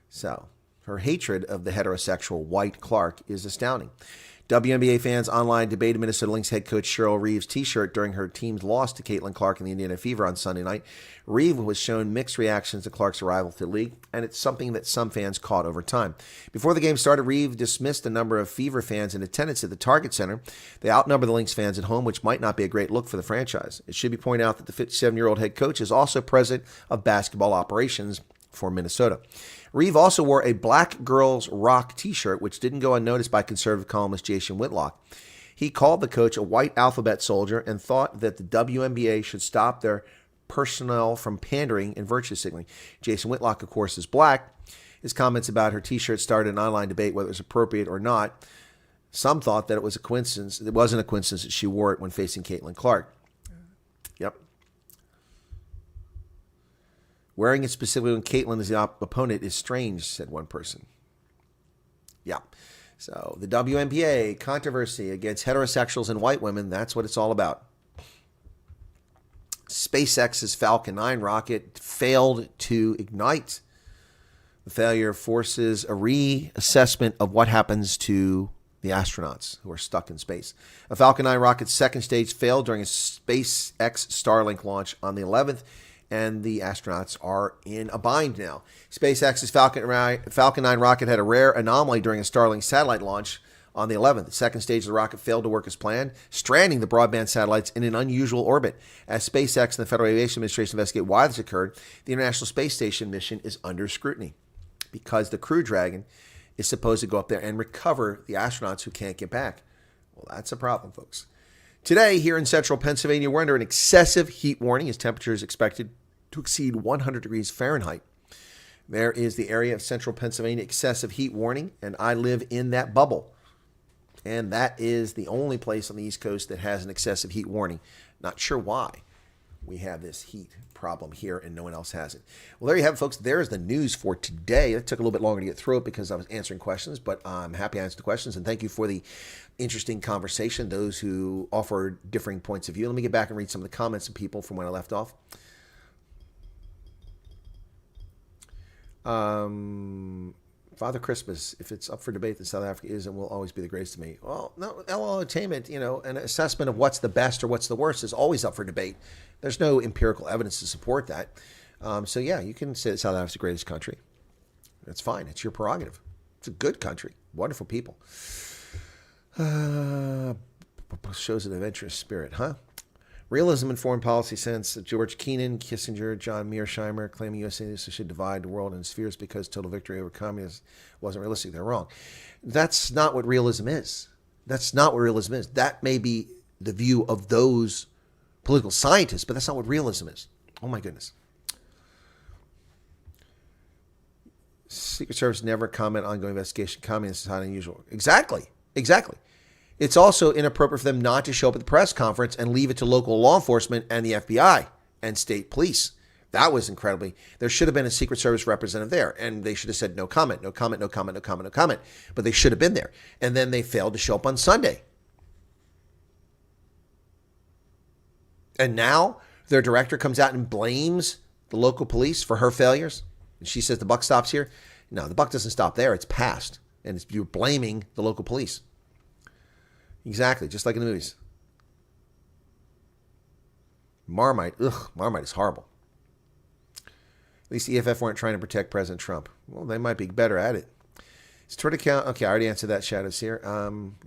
So her hatred of the heterosexual white Clark is astounding. WNBA fans online debated Minnesota Lynx head coach Cheryl Reeves' T-shirt during her team's loss to Caitlin Clark in the Indiana Fever on Sunday night. Reeves was shown mixed reactions to Clark's arrival to the league, and it's something that some fans caught over time. Before the game started, Reeves dismissed a number of Fever fans in attendance at the Target Center. They outnumber the Lynx fans at home, which might not be a great look for the franchise. It should be pointed out that the 57-year-old head coach is also president of basketball operations for Minnesota. Reeve also wore a Black Girls Rock T-shirt, which didn't go unnoticed by conservative columnist Jason Whitlock. He called the coach a white alphabet soldier and thought that the WNBA should stop their personnel from pandering and virtue signaling. Jason Whitlock, of course, is black. His comments about her T-shirt started an online debate whether it was appropriate or not. Some thought that it was a coincidence. It wasn't a coincidence that she wore it when facing Caitlin Clark. Yep. Wearing it specifically when Caitlin is the opponent is strange, said one person. Yeah. So the WNBA controversy against heterosexuals and white women, that's what it's all about. SpaceX's Falcon 9 rocket failed to ignite. The failure forces a reassessment of what happens to the astronauts who are stuck in space. A Falcon 9 rocket's second stage failed during a SpaceX Starlink launch on the 11th. And the astronauts are in a bind now. SpaceX's Falcon 9 rocket had a rare anomaly during a Starlink satellite launch on the 11th. The second stage of the rocket failed to work as planned, stranding the broadband satellites in an unusual orbit. As SpaceX and the Federal Aviation Administration investigate why this occurred, the International Space Station mission is under scrutiny because the Crew Dragon is supposed to go up there and recover the astronauts who can't get back. Well, that's a problem, folks. Today, here in central Pennsylvania, we're under an excessive heat warning as temperature is expected to exceed 100 degrees Fahrenheit. There is the area of central Pennsylvania excessive heat warning, and I live in that bubble. And that is the only place on the East Coast that has an excessive heat warning. Not sure why. we have this heat problem here and no one else has it. Well, there you have it, folks. There's the news for today. It took a little bit longer to get through it because I was answering questions, but I'm happy I answered the questions, and thank you for the interesting conversation, those who offer differing points of view. Let me get back and read some of the comments of people from when I left off. Father Christmas, if it's up for debate, then South Africa is and will always be the greatest to me. Well, no, LL Entertainment, an assessment of what's the best or what's the worst is always up for debate. There's no empirical evidence to support that. So, yeah, you can say that South Africa's the greatest country. That's fine. It's your prerogative. It's a good country. Wonderful people. Shows an adventurous spirit, huh? Realism in foreign policy sense. George Kennan, Kissinger, John Mearsheimer claiming USA should divide the world into spheres because total victory over communists wasn't realistic. They're wrong. That's not what realism is. That's not what realism is. That may be the view of those political scientists, but that's not what realism is. Oh, my goodness. Secret Service never comment on ongoing investigation. Communists is highly unusual. Exactly. It's also inappropriate for them not to show up at the press conference and leave it to local law enforcement and the FBI and state police. That was incredibly. There should have been a Secret Service representative there, and they should have said no comment, no comment, no comment, no comment, no comment. But they should have been there. And then they failed to show up on Sunday. And now their director comes out and blames the local police for her failures. And she says the buck stops here. No, the buck doesn't stop there. It's past. And you're blaming the local police. Exactly, just like in the movies. Marmite is horrible. At least the EFF weren't trying to protect President Trump. Well, they might be better at it. His Twitter account, okay, I already answered that, Shadows here.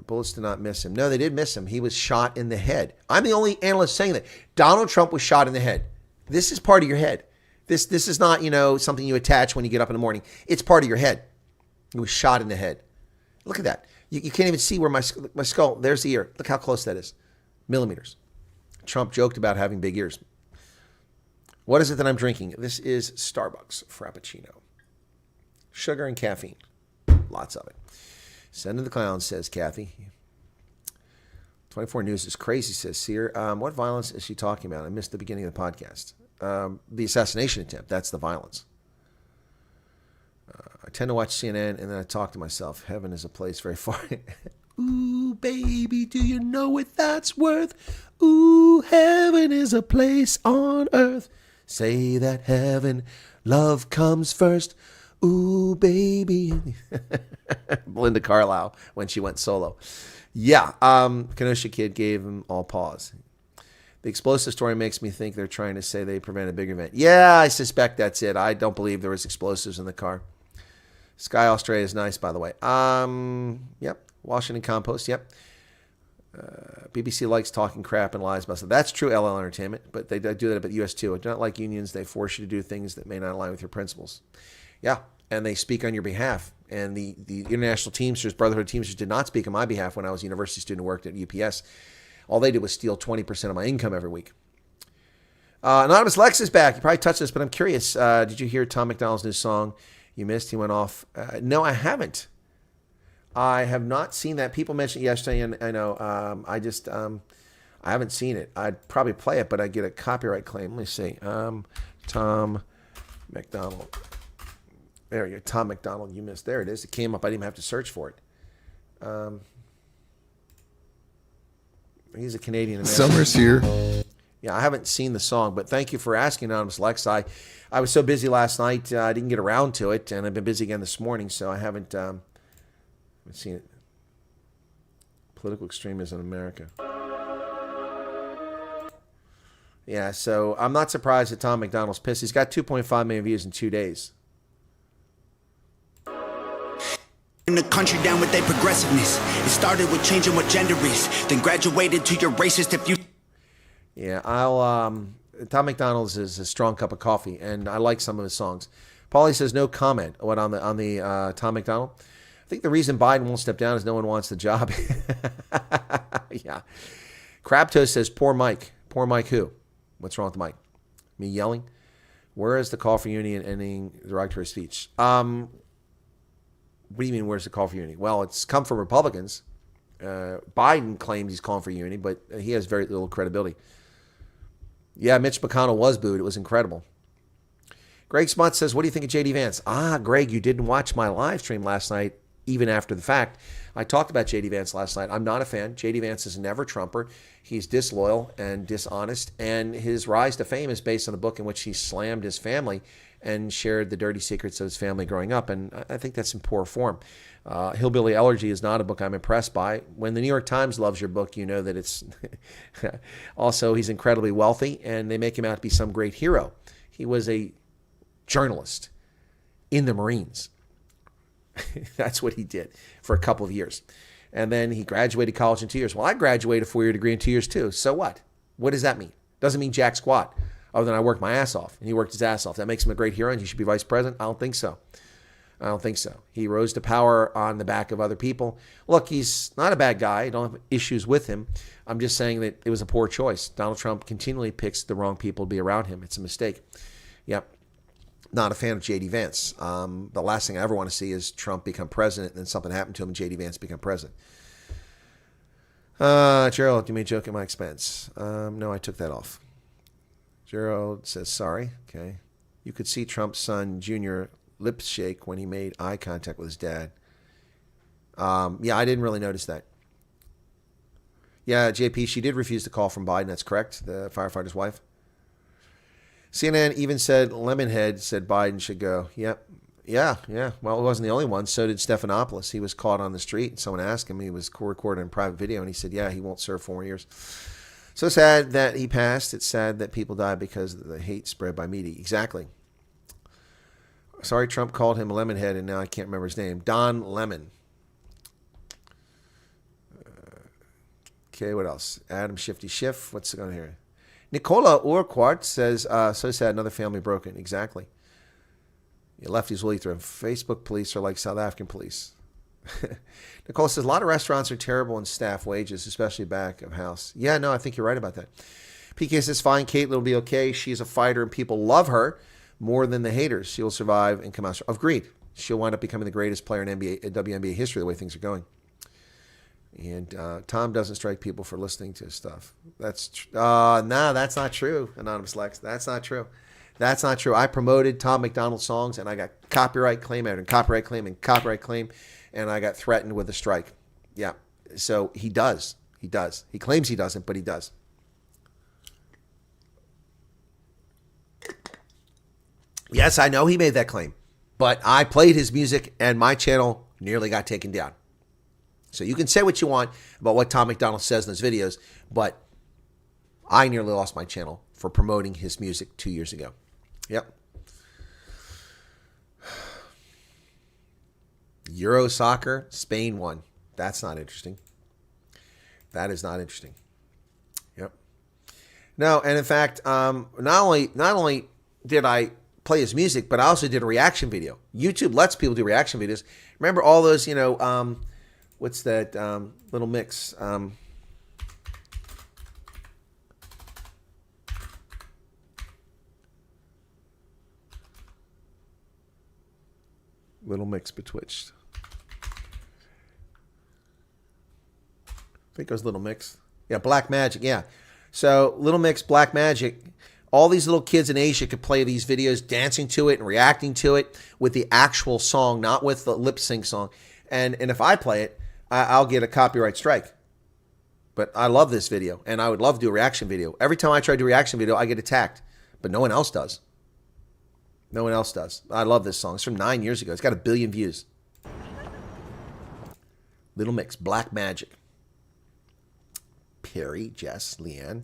Bullets did not miss him. No, they did miss him. He was shot in the head. I'm the only analyst saying that. Donald Trump was shot in the head. This is part of your head. This is not, something you attach when you get up in the morning. It's part of your head. He was shot in the head. Look at that. You can't even see where my skull, there's the ear. Look how close that is. Millimeters. Trump joked about having big ears. What is it that I'm drinking? This is Starbucks Frappuccino. Sugar and caffeine. Lots of it. Send to the clown, says Kathy. 24 News is crazy, says Sear. What violence is she talking about? I missed the beginning of the podcast. The assassination attempt. That's the violence. I tend to watch CNN and then I talk to myself. Heaven is a place very far. Ooh, baby, do you know what that's worth? Ooh, heaven is a place on earth. Say that heaven, love comes first. Ooh, baby. Belinda Carlisle when she went solo. Yeah, Kenosha Kid gave them all pause. The explosive story makes me think they're trying to say they prevented a big event. Yeah, I suspect that's it. I don't believe there was explosives in the car. Sky Australia is nice, by the way. Yep. Washington Compost, yep. BBC likes talking crap and lies about stuff. That's true, LL Entertainment, but they do that about the U.S. too. I do not like unions. They force you to do things that may not align with your principles. Yeah, and they speak on your behalf. And the International Teamsters, Brotherhood of Teamsters, did not speak on my behalf when I was a university student who worked at UPS. All they did was steal 20% of my income every week. Anonymous Lex is back. You probably touched this, but I'm curious. Did you hear Tom McDonald's new song? You missed. He went off. No, I haven't. I have not seen that. People mentioned it yesterday, and I know. I haven't seen it. I'd probably play it, but I'd get a copyright claim. Let me see. Tom McDonald. There you go. Tom McDonald. You missed. There it is. It came up. I didn't even have to search for it. He's a Canadian American. Summer's here. Yeah, I haven't seen the song, but thank you for asking, Anonymous Lex. I was so busy last night, I didn't get around to it, and I've been busy again this morning, so I haven't seen it. Political extremism in America. Yeah, so I'm not surprised that Tom McDonald's pissed. He's got 2.5 million views in 2 days. In the country down with their progressiveness. It started with changing what gender is, then graduated to your racist if you. Yeah, Tom McDonald's is a strong cup of coffee, and I like some of his songs. Paulie says no comment on the Tom McDonald. I think the reason Biden won't step down is no one wants the job. Yeah. Crabtoast says poor Mike. Poor Mike who? What's wrong with Mike? Me yelling? Where is the call for unity and ending the derogatory speech? What do you mean, where's the call for unity? Well, it's come from Republicans. Biden claims he's calling for unity, but he has very little credibility. Yeah, Mitch McConnell was booed. It was incredible. Greg Smuts says, what do you think of J.D. Vance? Greg, you didn't watch my live stream last night, even after the fact. I talked about J.D. Vance last night. I'm not a fan. J.D. Vance is never Trumper. He's disloyal and dishonest, and his rise to fame is based on a book in which he slammed his family and shared the dirty secrets of his family growing up, and I think that's in poor form. Hillbilly Elegy is not a book I'm impressed by. When the New York Times loves your book, you know that it's... Also, he's incredibly wealthy, and they make him out to be some great hero. He was a journalist in the Marines. That's what he did for a couple of years. And then he graduated college in 2 years. Well, I graduated a 4-year degree in 2 years too. So what? What does that mean? Doesn't mean jack squat, other than I worked my ass off. And he worked his ass off. That makes him a great hero and he should be vice president? I don't think so. I don't think so. He rose to power on the back of other people. Look, he's not a bad guy. I don't have issues with him. I'm just saying that it was a poor choice. Donald Trump continually picks the wrong people to be around him. It's a mistake. Yep. Not a fan of J.D. Vance. The last thing I ever want to see is Trump become president and then something happened to him and J.D. Vance become president. Gerald, you made a joke at my expense. No, I took that off. Gerald says, sorry. Okay. You could see Trump's son, Jr., lips shake when he made eye contact with his dad. Yeah, I didn't really notice that. Yeah, JP, she did refuse the call from Biden. That's correct. The firefighter's wife. CNN even said Lemonhead said Biden should go. Yep. Yeah. Well, it wasn't the only one. So did Stephanopoulos. He was caught on the street. And someone asked him. He was recorded in private video. And he said, yeah, he won't serve 4 more years. So sad that he passed. It's sad that people died because of the hate spread by media. Exactly. Sorry, Trump called him Lemonhead, and now I can't remember his name. Don Lemon. Okay, what else? Adam Shifty Schiff. What's going on here? Nicola Urquhart says, so sad, another family broken. Exactly. You lefties will eat through. Facebook police are like South African police. Nicole says, a lot of restaurants are terrible in staff wages, especially back of house. Yeah, no, I think you're right about that. PK says, fine, Caitlin will be okay. She's a fighter and people love her more than the haters. She'll survive and come out. Agreed. She'll wind up becoming the greatest player in WNBA history the way things are going. And Tom doesn't strike people for listening to his stuff. No, that's not true, Anonymous Lex. That's not true. That's not true. I promoted Tom McDonald songs, and I got copyright claim after copyright claim and copyright claim, and I got threatened with a strike. Yeah. So he does. He does. He claims he doesn't, but he does. Yes, I know he made that claim, but I played his music, and my channel nearly got taken down. So you can say what you want about what Tom McDonald says in those videos, but I nearly lost my channel for promoting his music 2 years ago. Yep. Euro soccer, Spain won. That's not interesting. That is not interesting. Yep. No, and in fact, not only did I play his music, but I also did a reaction video. YouTube lets people do reaction videos. Remember all those, what's that little mix? Little Mix betwitched. I think it was Little Mix. Yeah, Black Magic. Yeah. So Little Mix, Black Magic. All these little kids in Asia could play these videos, dancing to it and reacting to it with the actual song, not with the lip sync song. And if I play it, I'll get a copyright strike. But I love this video, and I would love to do a reaction video. Every time I try to do a reaction video, I get attacked, but no one else does. No one else does. I love this song. It's from 9 years ago. It's got 1 billion views. Little Mix, Black Magic. Perry, Jess, Leanne.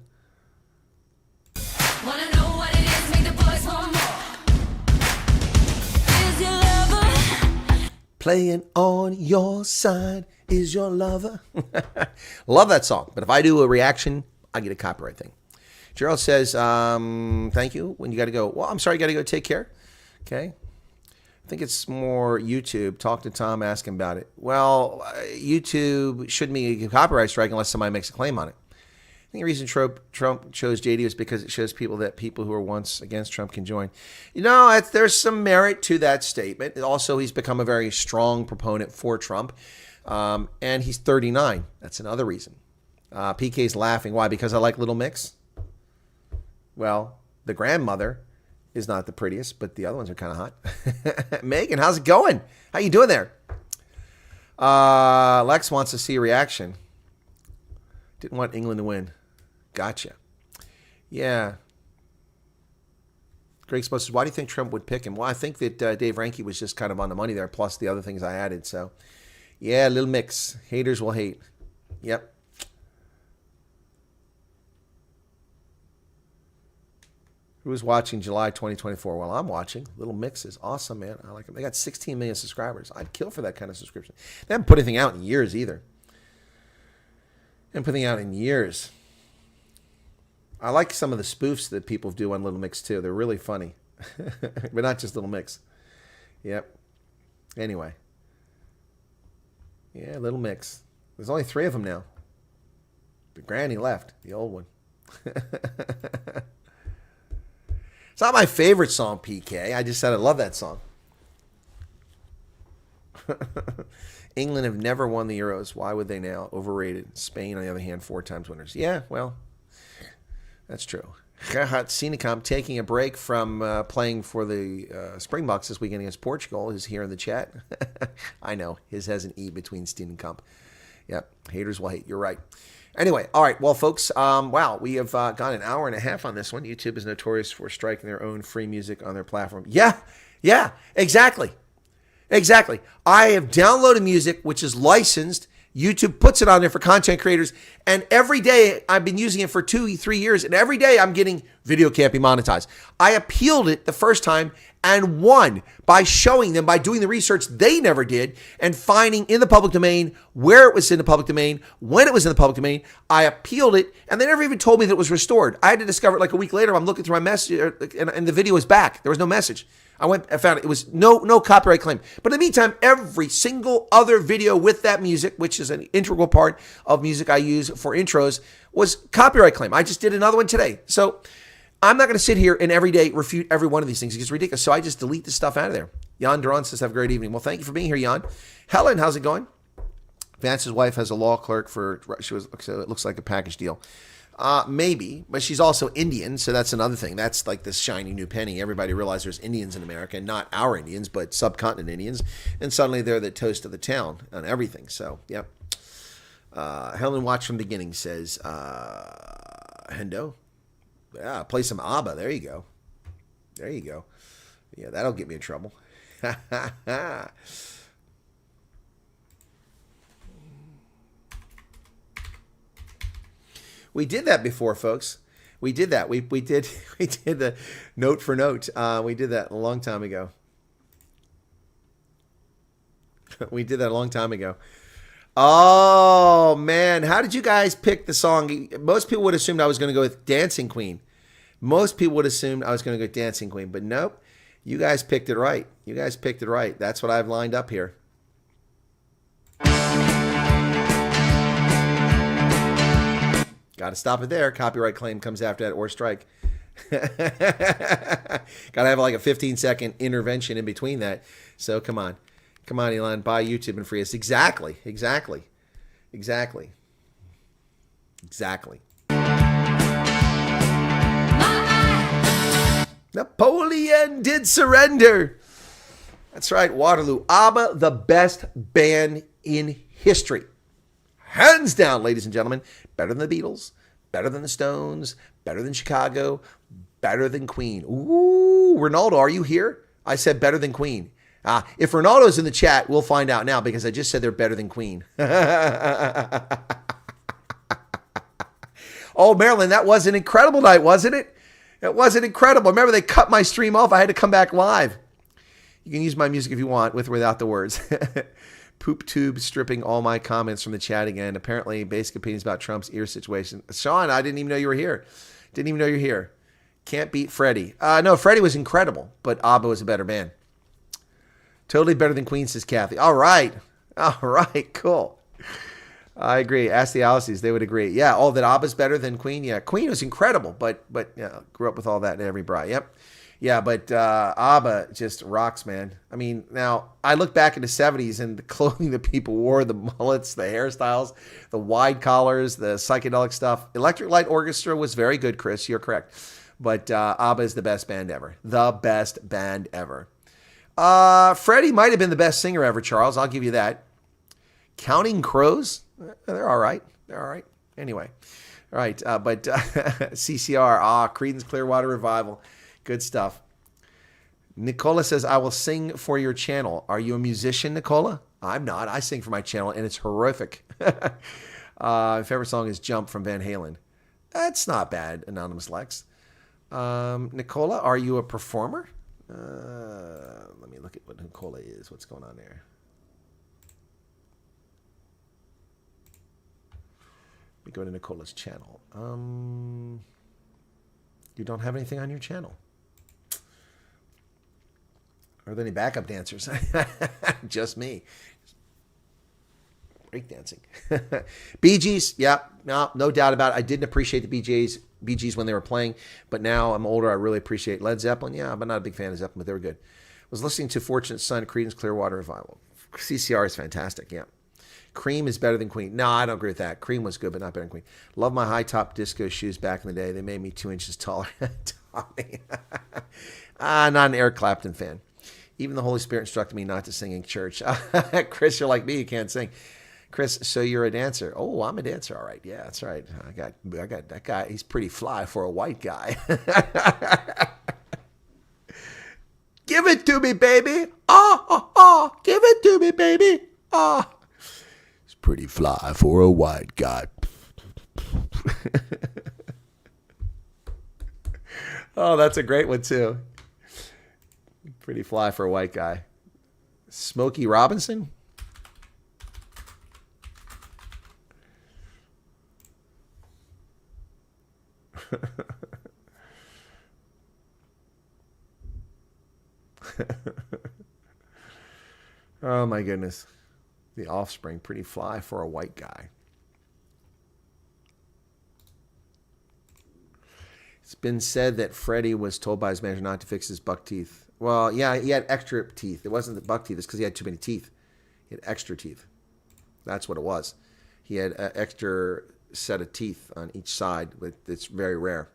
Wanna know what it is, make the boys want more. Is your lover playing on your side? Is your lover? Love that song. But if I do a reaction, I get a copyright thing. Gerald says, thank you. When you got to go, well, I'm sorry, you got to go. Take care. Okay. I think it's more YouTube. Talk to Tom, ask him about it. Well, YouTube shouldn't be a copyright strike unless somebody makes a claim on it. I think the reason Trump chose JD is because it shows people that people who were once against Trump can join. There's some merit to that statement. Also, he's become a very strong proponent for Trump. And he's 39. That's another reason. PK's laughing. Why? Because I like Little Mix? Well, the grandmother is not the prettiest, but the other ones are kind of hot. Megan, how's it going? How you doing there? Lex wants to see a reaction. Didn't want England to win. Gotcha. Yeah. Greg Spo says, why do you think Trump would pick him? Well, I think that Dave Ranke was just kind of on the money there, plus the other things I added. So, yeah, a little mix. Haters will hate. Yep. Who's watching July 2024? Well, I'm watching. Little Mix is awesome, man. I like them. They got 16 million subscribers. I'd kill for that kind of subscription. They haven't put anything out in years either. They haven't put anything out in years. I like some of the spoofs that people do on Little Mix too. They're really funny. But not just Little Mix. Yep. Anyway. Yeah, Little Mix. There's only 3 of them now. The granny left. The old one. It's not my favorite song, PK. I just said I love that song. England have never won the Euros. Why would they now? Overrated. Spain, on the other hand, 4 times winners. Yeah, well, that's true. Gerhard Sinekamp, taking a break from playing for the Springboks this weekend against Portugal, is here in the chat. I know. His has an E between Steenkamp. Yep. Haters will hate. You're right. Anyway, all right. Well, folks, wow, we have gone an hour and a half on this one. YouTube is notorious for striking their own free music on their platform. Yeah, exactly. Exactly. I have downloaded music, which is licensed. YouTube puts it on there for content creators. And every day, I've been using it for 2-3 years, and every day I'm getting video can't be monetized. I appealed it the first time and won by showing them, by doing the research they never did, and finding in the public domain where it was in the public domain, when it was in the public domain. I appealed it, and they never even told me that it was restored. I had to discover it like a week later. I'm looking through my message, and the video was back. There was no message. I found it. It was no copyright claim. But in the meantime, every single other video with that music, which is an integral part of music I use for intros, was copyright claim. I just did another one today. So I'm not going to sit here and every day refute every one of these things. It gets ridiculous. So I just delete the stuff out of there. Jan Duran says, have a great evening. Well, thank you for being here, Jan. Helen, how's it going? Vance's wife has a law clerk so it looks like a package deal. Maybe, but she's also Indian, so that's another thing. That's like this shiny new penny. Everybody realizes there's Indians in America, not our Indians, but subcontinent Indians, and suddenly they're the toast of the town on everything. So, yep. Helen Watch from the beginning says, Hendo, yeah, play some ABBA. There you go. There you go. Yeah, that'll get me in trouble. We did that before, folks. We did that. We did the note for note. We did that a long time ago. We did that a long time ago. Oh, man. How did you guys pick the song? Most people would assume I was going to go with Dancing Queen. Most people would assume I was going to go with Dancing Queen. But nope. You guys picked it right. You guys picked it right. That's what I've lined up here. Got to stop it there. Copyright claim comes after that or strike. Got to have like a 15-second intervention in between that. So come on. Come on, Elon. Buy YouTube and free us. Exactly. Napoleon did surrender. That's right. Waterloo. ABBA, the best band in history. Hands down, ladies and gentlemen. Better than the Beatles, better than the Stones, better than Chicago, better than Queen. Ooh, Ronaldo, are you here? I said better than Queen. If Ronaldo's in the chat, we'll find out now because I just said they're better than Queen. Oh, Marilyn, that was an incredible night, wasn't it? It wasn't incredible. Remember, they cut my stream off. I had to come back live. You can use my music if you want, with or without the words. Poop tube stripping all my comments from the chat again. Apparently, basic opinions about Trump's ear situation. Sean, I didn't even know you were here. Didn't even know you're here. Can't beat Freddie. No, Freddie was incredible, but ABBA was a better band. Totally better than Queen, says Kathy. All right, cool. I agree. Ask the Alice's, they would agree. Yeah, that ABBA's better than Queen. Yeah, Queen was incredible, but yeah, grew up with all that in every bra. Yep. Yeah, but ABBA just rocks, man. I mean, now, I look back in the 70s and the clothing that people wore, the mullets, the hairstyles, the wide collars, the psychedelic stuff. Electric Light Orchestra was very good, Chris. You're correct. But ABBA is the best band ever. The best band ever. Freddie might have been the best singer ever, Charles. I'll give you that. Counting Crows? They're all right. They're all right. Anyway. All right. But CCR. Creedence Clearwater Revival. Good stuff. Nicola says, I will sing for your channel. Are you a musician, Nicola? I'm not. I sing for my channel, and it's horrific. Favorite song is Jump from Van Halen. That's not bad, Anonymous Lex. Nicola, are you a performer? Let me look at what Nicola is. What's going on there? Let me go to Nicola's channel. You don't have anything on your channel. Are there any backup dancers? Just me. Break dancing. Bee Gees, yeah, no doubt about it. I didn't appreciate the Bee Gees when they were playing, but now I'm older. I really appreciate Led Zeppelin. Yeah, I'm not a big fan of Zeppelin, but they were good. I was listening to Fortunate Son, Creedence Clearwater Revival. CCR is fantastic, yeah. Cream is better than Queen. No, I don't agree with that. Cream was good, but not better than Queen. Love my high-top disco shoes back in the day. They made me 2 inches taller. Tommy. Not an Eric Clapton fan. Even the Holy Spirit instructed me not to sing in church. Chris, you're like me. You can't sing. Chris, so you're a dancer. Oh, I'm a dancer. All right. Yeah, that's right. I got that guy. He's pretty fly for a white guy. Give it to me, baby. Give it to me, baby. He's pretty fly for a white guy. Oh, that's a great one, too. Pretty fly for a white guy. Smokey Robinson? Oh my goodness. The Offspring, pretty fly for a white guy. It's been said that Freddie was told by his manager not to fix his buck teeth. Well, yeah, he had extra teeth. It wasn't the buck teeth. It's because he had too many teeth. He had extra teeth. That's what it was. He had an extra set of teeth on each side. It's very rare.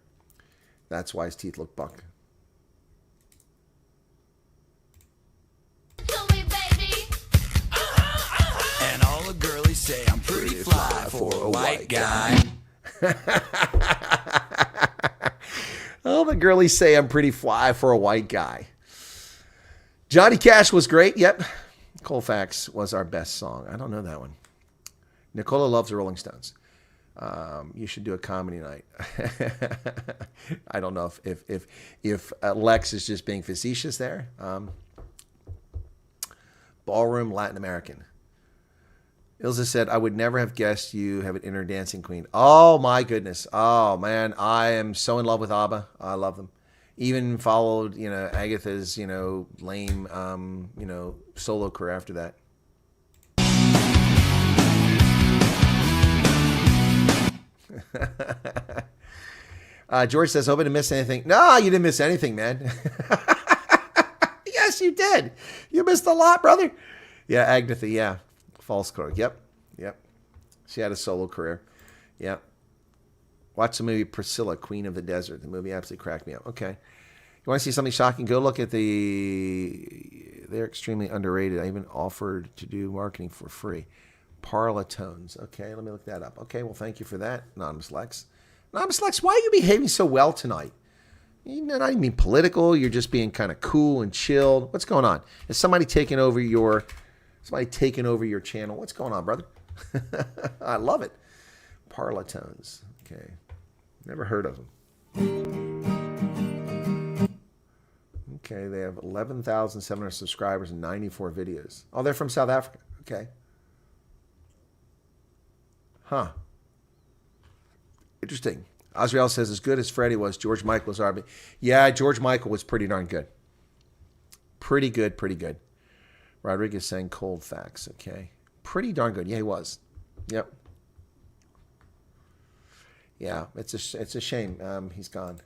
That's why his teeth look buck. And all the girlies say I'm pretty fly for a white guy. All the girlies say I'm pretty fly for a white guy. Johnny Cash was great. Yep. Colfax was our best song. I don't know that one. Nicola loves the Rolling Stones. You should do a comedy night. I don't know if Lex is just being facetious there. Ballroom Latin American. Ilza said, I would never have guessed you have an inner dancing queen. Oh, my goodness. Oh, man. I am so in love with ABBA. I love them. Even followed, Agatha's, lame, solo career after that. George says, hope I didn't miss anything. No, you didn't miss anything, man. Yes, you did. You missed a lot, brother. Yeah, Agatha, yeah. False Crow. Yep. She had a solo career. Yep. Watch the movie Priscilla, Queen of the Desert. The movie absolutely cracked me up. Okay. You want to see something shocking? Go look at they're extremely underrated. I even offered to do marketing for free. Parlatones. Okay, let me look that up. Okay, well, thank you for that, Anonymous Lex. Anonymous Lex, why are you behaving so well tonight? You're not even being political. You're just being kind of cool and chilled. What's going on? Is somebody taking over your channel? What's going on, brother? I love it. Parlatones. Okay. Never heard of them. Okay, they have 11,700 subscribers and 94 videos. Oh, they're from South Africa. Okay. Huh. Interesting. Osriel says, as good as Freddie was, George Michael was RB. Yeah, George Michael was pretty darn good. Pretty good. Rodriguez saying cold facts. Okay. Pretty darn good. Yeah, he was. Yep. Yeah, it's a shame he's gone.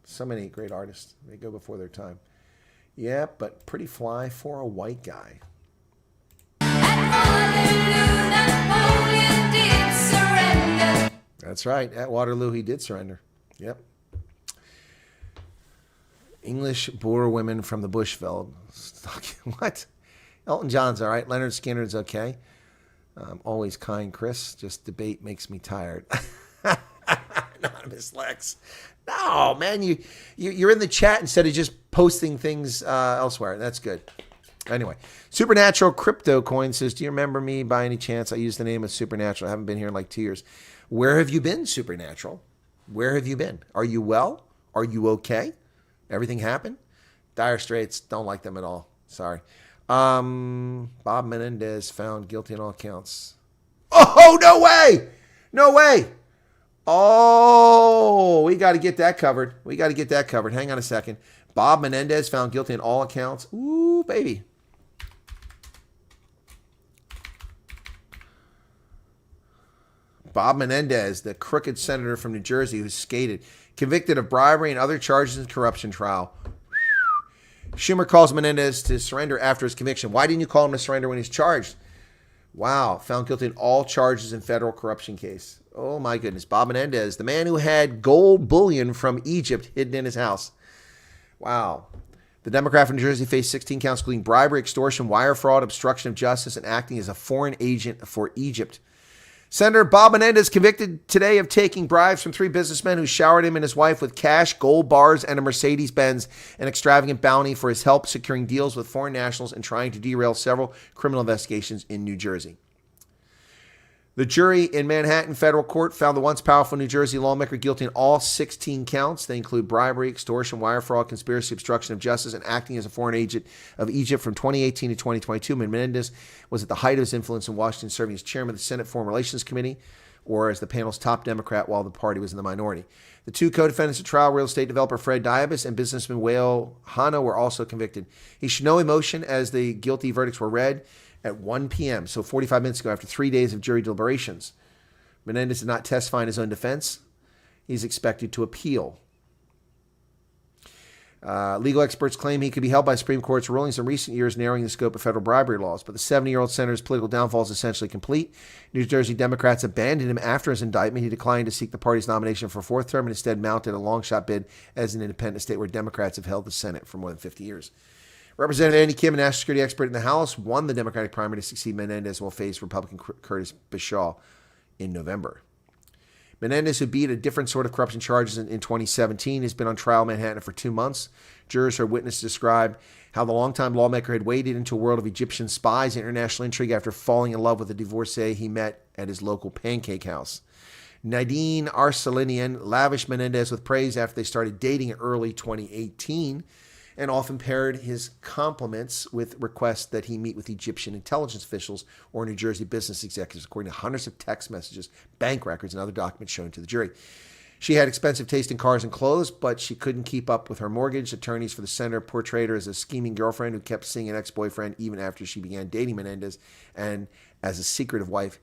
So many great artists. They go before their time. Yeah, but pretty fly for a white guy. At Waterloo, Napoleon did surrender. That's right. At Waterloo, he did surrender. Yep. English Boer women from the Bushveld. What? Elton John's all right. Leonard Skinner's okay. Always kind, Chris. Just debate makes me tired. Anonymous Lex. No, man, you're in the chat instead of just posting things elsewhere. That's good. Anyway, Supernatural Crypto Coin says, do you remember me by any chance? I used the name of Supernatural. I haven't been here in like 2 years. Where have you been, Supernatural? Where have you been? Are you well? Are you okay? Everything happened? Dire Straits, don't like them at all. Sorry. Bob Menendez found guilty on all counts. Oh, no way! No way! Oh, we got to get that covered. Hang on a second. Bob Menendez found guilty on all accounts. Ooh, baby. Bob Menendez, the crooked senator from New Jersey who skated, convicted of bribery and other charges in corruption trial. Schumer calls Menendez to surrender after his conviction. Why didn't you call him to surrender when he's charged? Wow, found guilty in all charges in federal corruption case. Oh my goodness. Bob Menendez, the man who had gold bullion from Egypt hidden in his house. Wow. The Democrat from New Jersey faced 16 counts, including bribery, extortion, wire fraud, obstruction of justice, and acting as a foreign agent for Egypt. Senator Bob Menendez convicted today of taking bribes from 3 businessmen who showered him and his wife with cash, gold bars, and a Mercedes-Benz, an extravagant bounty for his help securing deals with foreign nationals and trying to derail several criminal investigations in New Jersey. The jury in Manhattan federal court found the once powerful New Jersey lawmaker guilty in all 16 counts. They include bribery, extortion, wire fraud, conspiracy, obstruction of justice, and acting as a foreign agent of Egypt from 2018 to 2022. Menendez was at the height of his influence in Washington, serving as chairman of the Senate Foreign Relations Committee, or as the panel's top Democrat while the party was in the minority. The 2 co-defendants at trial, real estate developer Fred Diabas and businessman Wael Hana, were also convicted. He showed no emotion as the guilty verdicts were read at 1 p.m., so 45 minutes ago, after 3 days of jury deliberations. Menendez did not testify in his own defense. He's expected to appeal. Legal experts claim he could be held by Supreme Court's rulings in recent years narrowing the scope of federal bribery laws, but the 70-year-old senator's political downfall is essentially complete. New Jersey Democrats abandoned him after his indictment. He declined to seek the party's nomination for a 4th term and instead mounted a long-shot bid as an independent state where Democrats have held the Senate for more than 50 years. Representative Andy Kim, a national security expert in the House, won the Democratic primary to succeed Menendez and will face Republican Curtis Bashaw in November. Menendez, who beat a different sort of corruption charges in 2017, has been on trial in Manhattan for 2 months. Jurors heard witnesses describe how the longtime lawmaker had waded into a world of Egyptian spies and international intrigue after falling in love with a divorcee he met at his local pancake house. Nadine Arcelinian lavished Menendez with praise after they started dating in early 2018, and often paired his compliments with requests that he meet with Egyptian intelligence officials or New Jersey business executives, according to hundreds of text messages, bank records, and other documents shown to the jury. She had expensive taste in cars and clothes, but she couldn't keep up with her mortgage. Attorneys for the senator portrayed her as a scheming girlfriend who kept seeing an ex-boyfriend even after she began dating Menendez, and as a secretive wife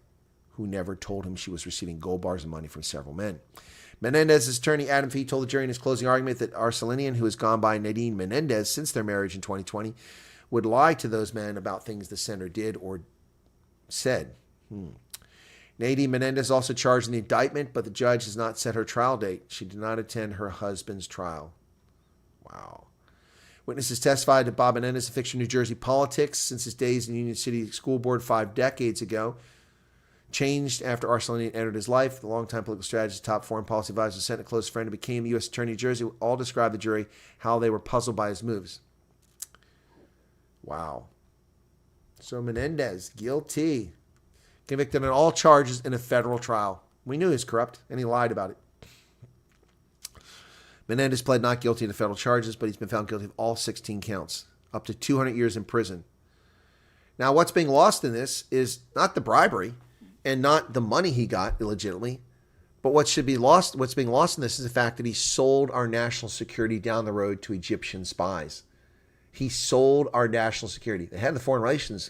who never told him she was receiving gold bars and money from several men. Menendez's attorney, Adam Fee, told the jury in his closing argument that Arcelinian, who has gone by Nadine Menendez since their marriage in 2020, would lie to those men about things the senator did or said. Nadine Menendez also charged in the indictment, but the judge has not set her trial date. She did not attend her husband's trial. Wow. Witnesses testified that Bob Menendez has fixtured New Jersey politics since his days in the Union City School Board 5 decades ago. Changed after Arcelinian entered his life. The longtime political strategist, top foreign policy advisor, Senate close friend, and became the U.S. Attorney of New Jersey, all described the jury how they were puzzled by his moves. Wow. So Menendez, guilty. Convicted on all charges in a federal trial. We knew he was corrupt, and he lied about it. Menendez pled not guilty to federal charges, but he's been found guilty of all 16 counts, up to 200 years in prison. Now, what's being lost in this is not the bribery, and not the money he got illegitimately, but what's being lost in this is the fact that he sold our national security down the road to Egyptian spies. He sold our national security. The head of foreign relations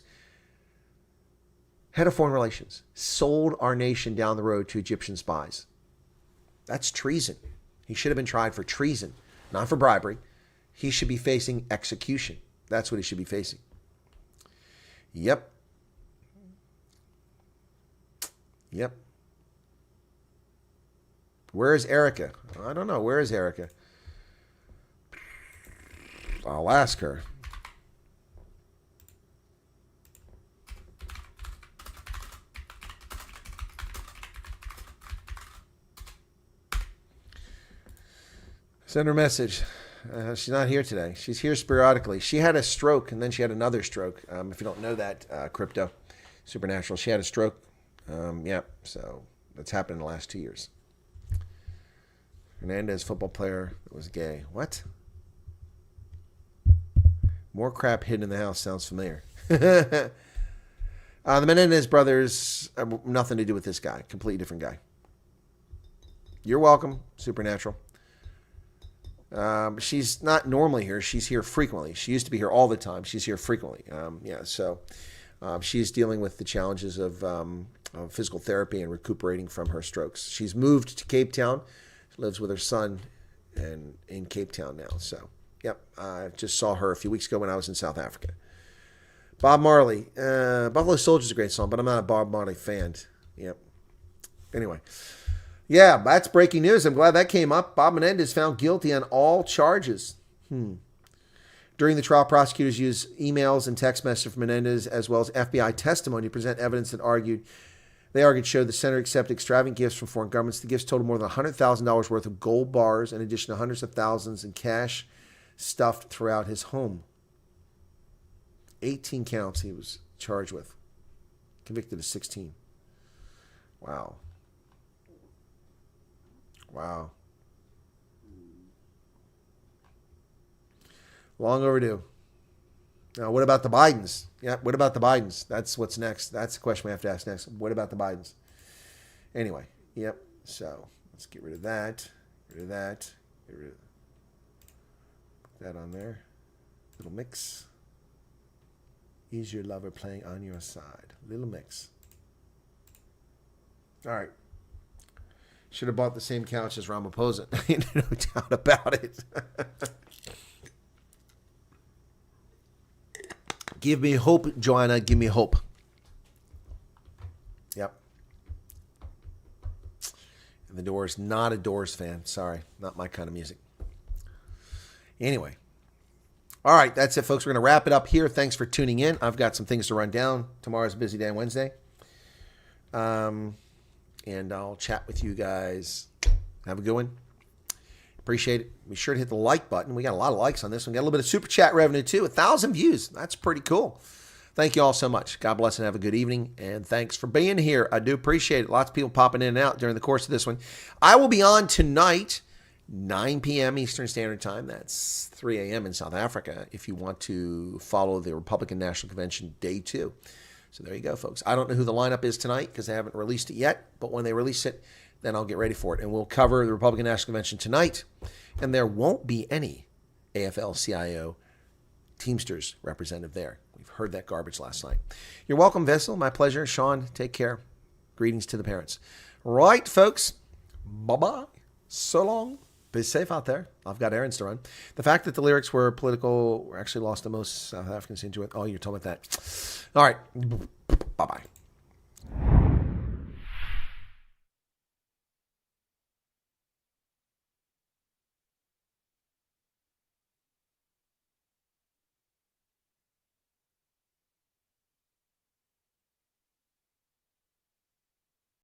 sold our nation down the road to Egyptian spies. That's treason. He should have been tried for treason, not for bribery. He should be facing execution. That's what he should be facing. Yep. Where is Erica? I don't know. Where is Erica? I'll ask her. Send her a message. She's not here today. She's here sporadically. She had a stroke, and then she had another stroke. If you don't know that, crypto, supernatural. She had a stroke. Yeah, so that's happened in the last 2 years. Hernandez, football player that was gay. What? More crap hidden in the house. Sounds familiar. The Menendez brothers have nothing to do with this guy. Completely different guy. You're welcome, supernatural. She's not normally here. She's here frequently. She used to be here all the time. She's here frequently. So she's dealing with the challenges of physical therapy and recuperating from her strokes. She's moved to Cape Town. She lives with her son and in Cape Town now. So, yep, I just saw her a few weeks ago when I was in South Africa. Bob Marley. Buffalo Soldier's a great song, but I'm not a Bob Marley fan. Yep. Anyway. Yeah, that's breaking news. I'm glad that came up. Bob Menendez found guilty on all charges. During the trial, prosecutors used emails and text messages from Menendez as well as FBI testimony to present evidence that they argued showed the senator accepted extravagant gifts from foreign governments. The gifts totaled more than $100,000 worth of gold bars, in addition to hundreds of thousands in cash stuffed throughout his home. 18 counts he was charged with. Convicted of 16. Wow. Wow. Long overdue. Now, what about the Bidens? Yeah, what about the Bidens? That's what's next. That's the question we have to ask next. What about the Bidens? Anyway, yep. So let's get rid of that. Get rid of that. Get rid of that on there. Little mix. Is your lover playing on your side? Little mix. All right. Should have bought the same couch as Ramaphosa. No doubt about it. Give me hope, Joanna. Give me hope. Yep. And the Doors, not a Doors fan. Sorry, not my kind of music. Anyway. All right, that's it, folks. We're going to wrap it up here. Thanks for tuning in. I've got some things to run down. Tomorrow's a busy day on Wednesday. And I'll chat with you guys. Have a good one. Appreciate it. Be sure to hit the like button. We got a lot of likes on this one. Got a little bit of super chat revenue too. 1,000 views. That's pretty cool. Thank you all so much. God bless and have a good evening. And thanks for being here. I do appreciate it. Lots of people popping in and out during the course of this one. I will be on tonight, 9 p.m. Eastern Standard Time. That's 3 a.m. in South Africa if you want to follow the Republican National Convention Day 2. So there you go, folks. I don't know who the lineup is tonight because they haven't released it yet. But when they release it, then I'll get ready for it. And we'll cover the Republican National Convention tonight. And there won't be any AFL-CIO Teamsters representative there. We've heard that garbage last night. You're welcome, Vessel. My pleasure. Sean, take care. Greetings to the parents. Right, folks. Bye-bye. So long. Be safe out there. I've got errands to run. The fact that the lyrics were political actually lost the most South Africans into it. Oh, you're talking about that. All right. Bye-bye.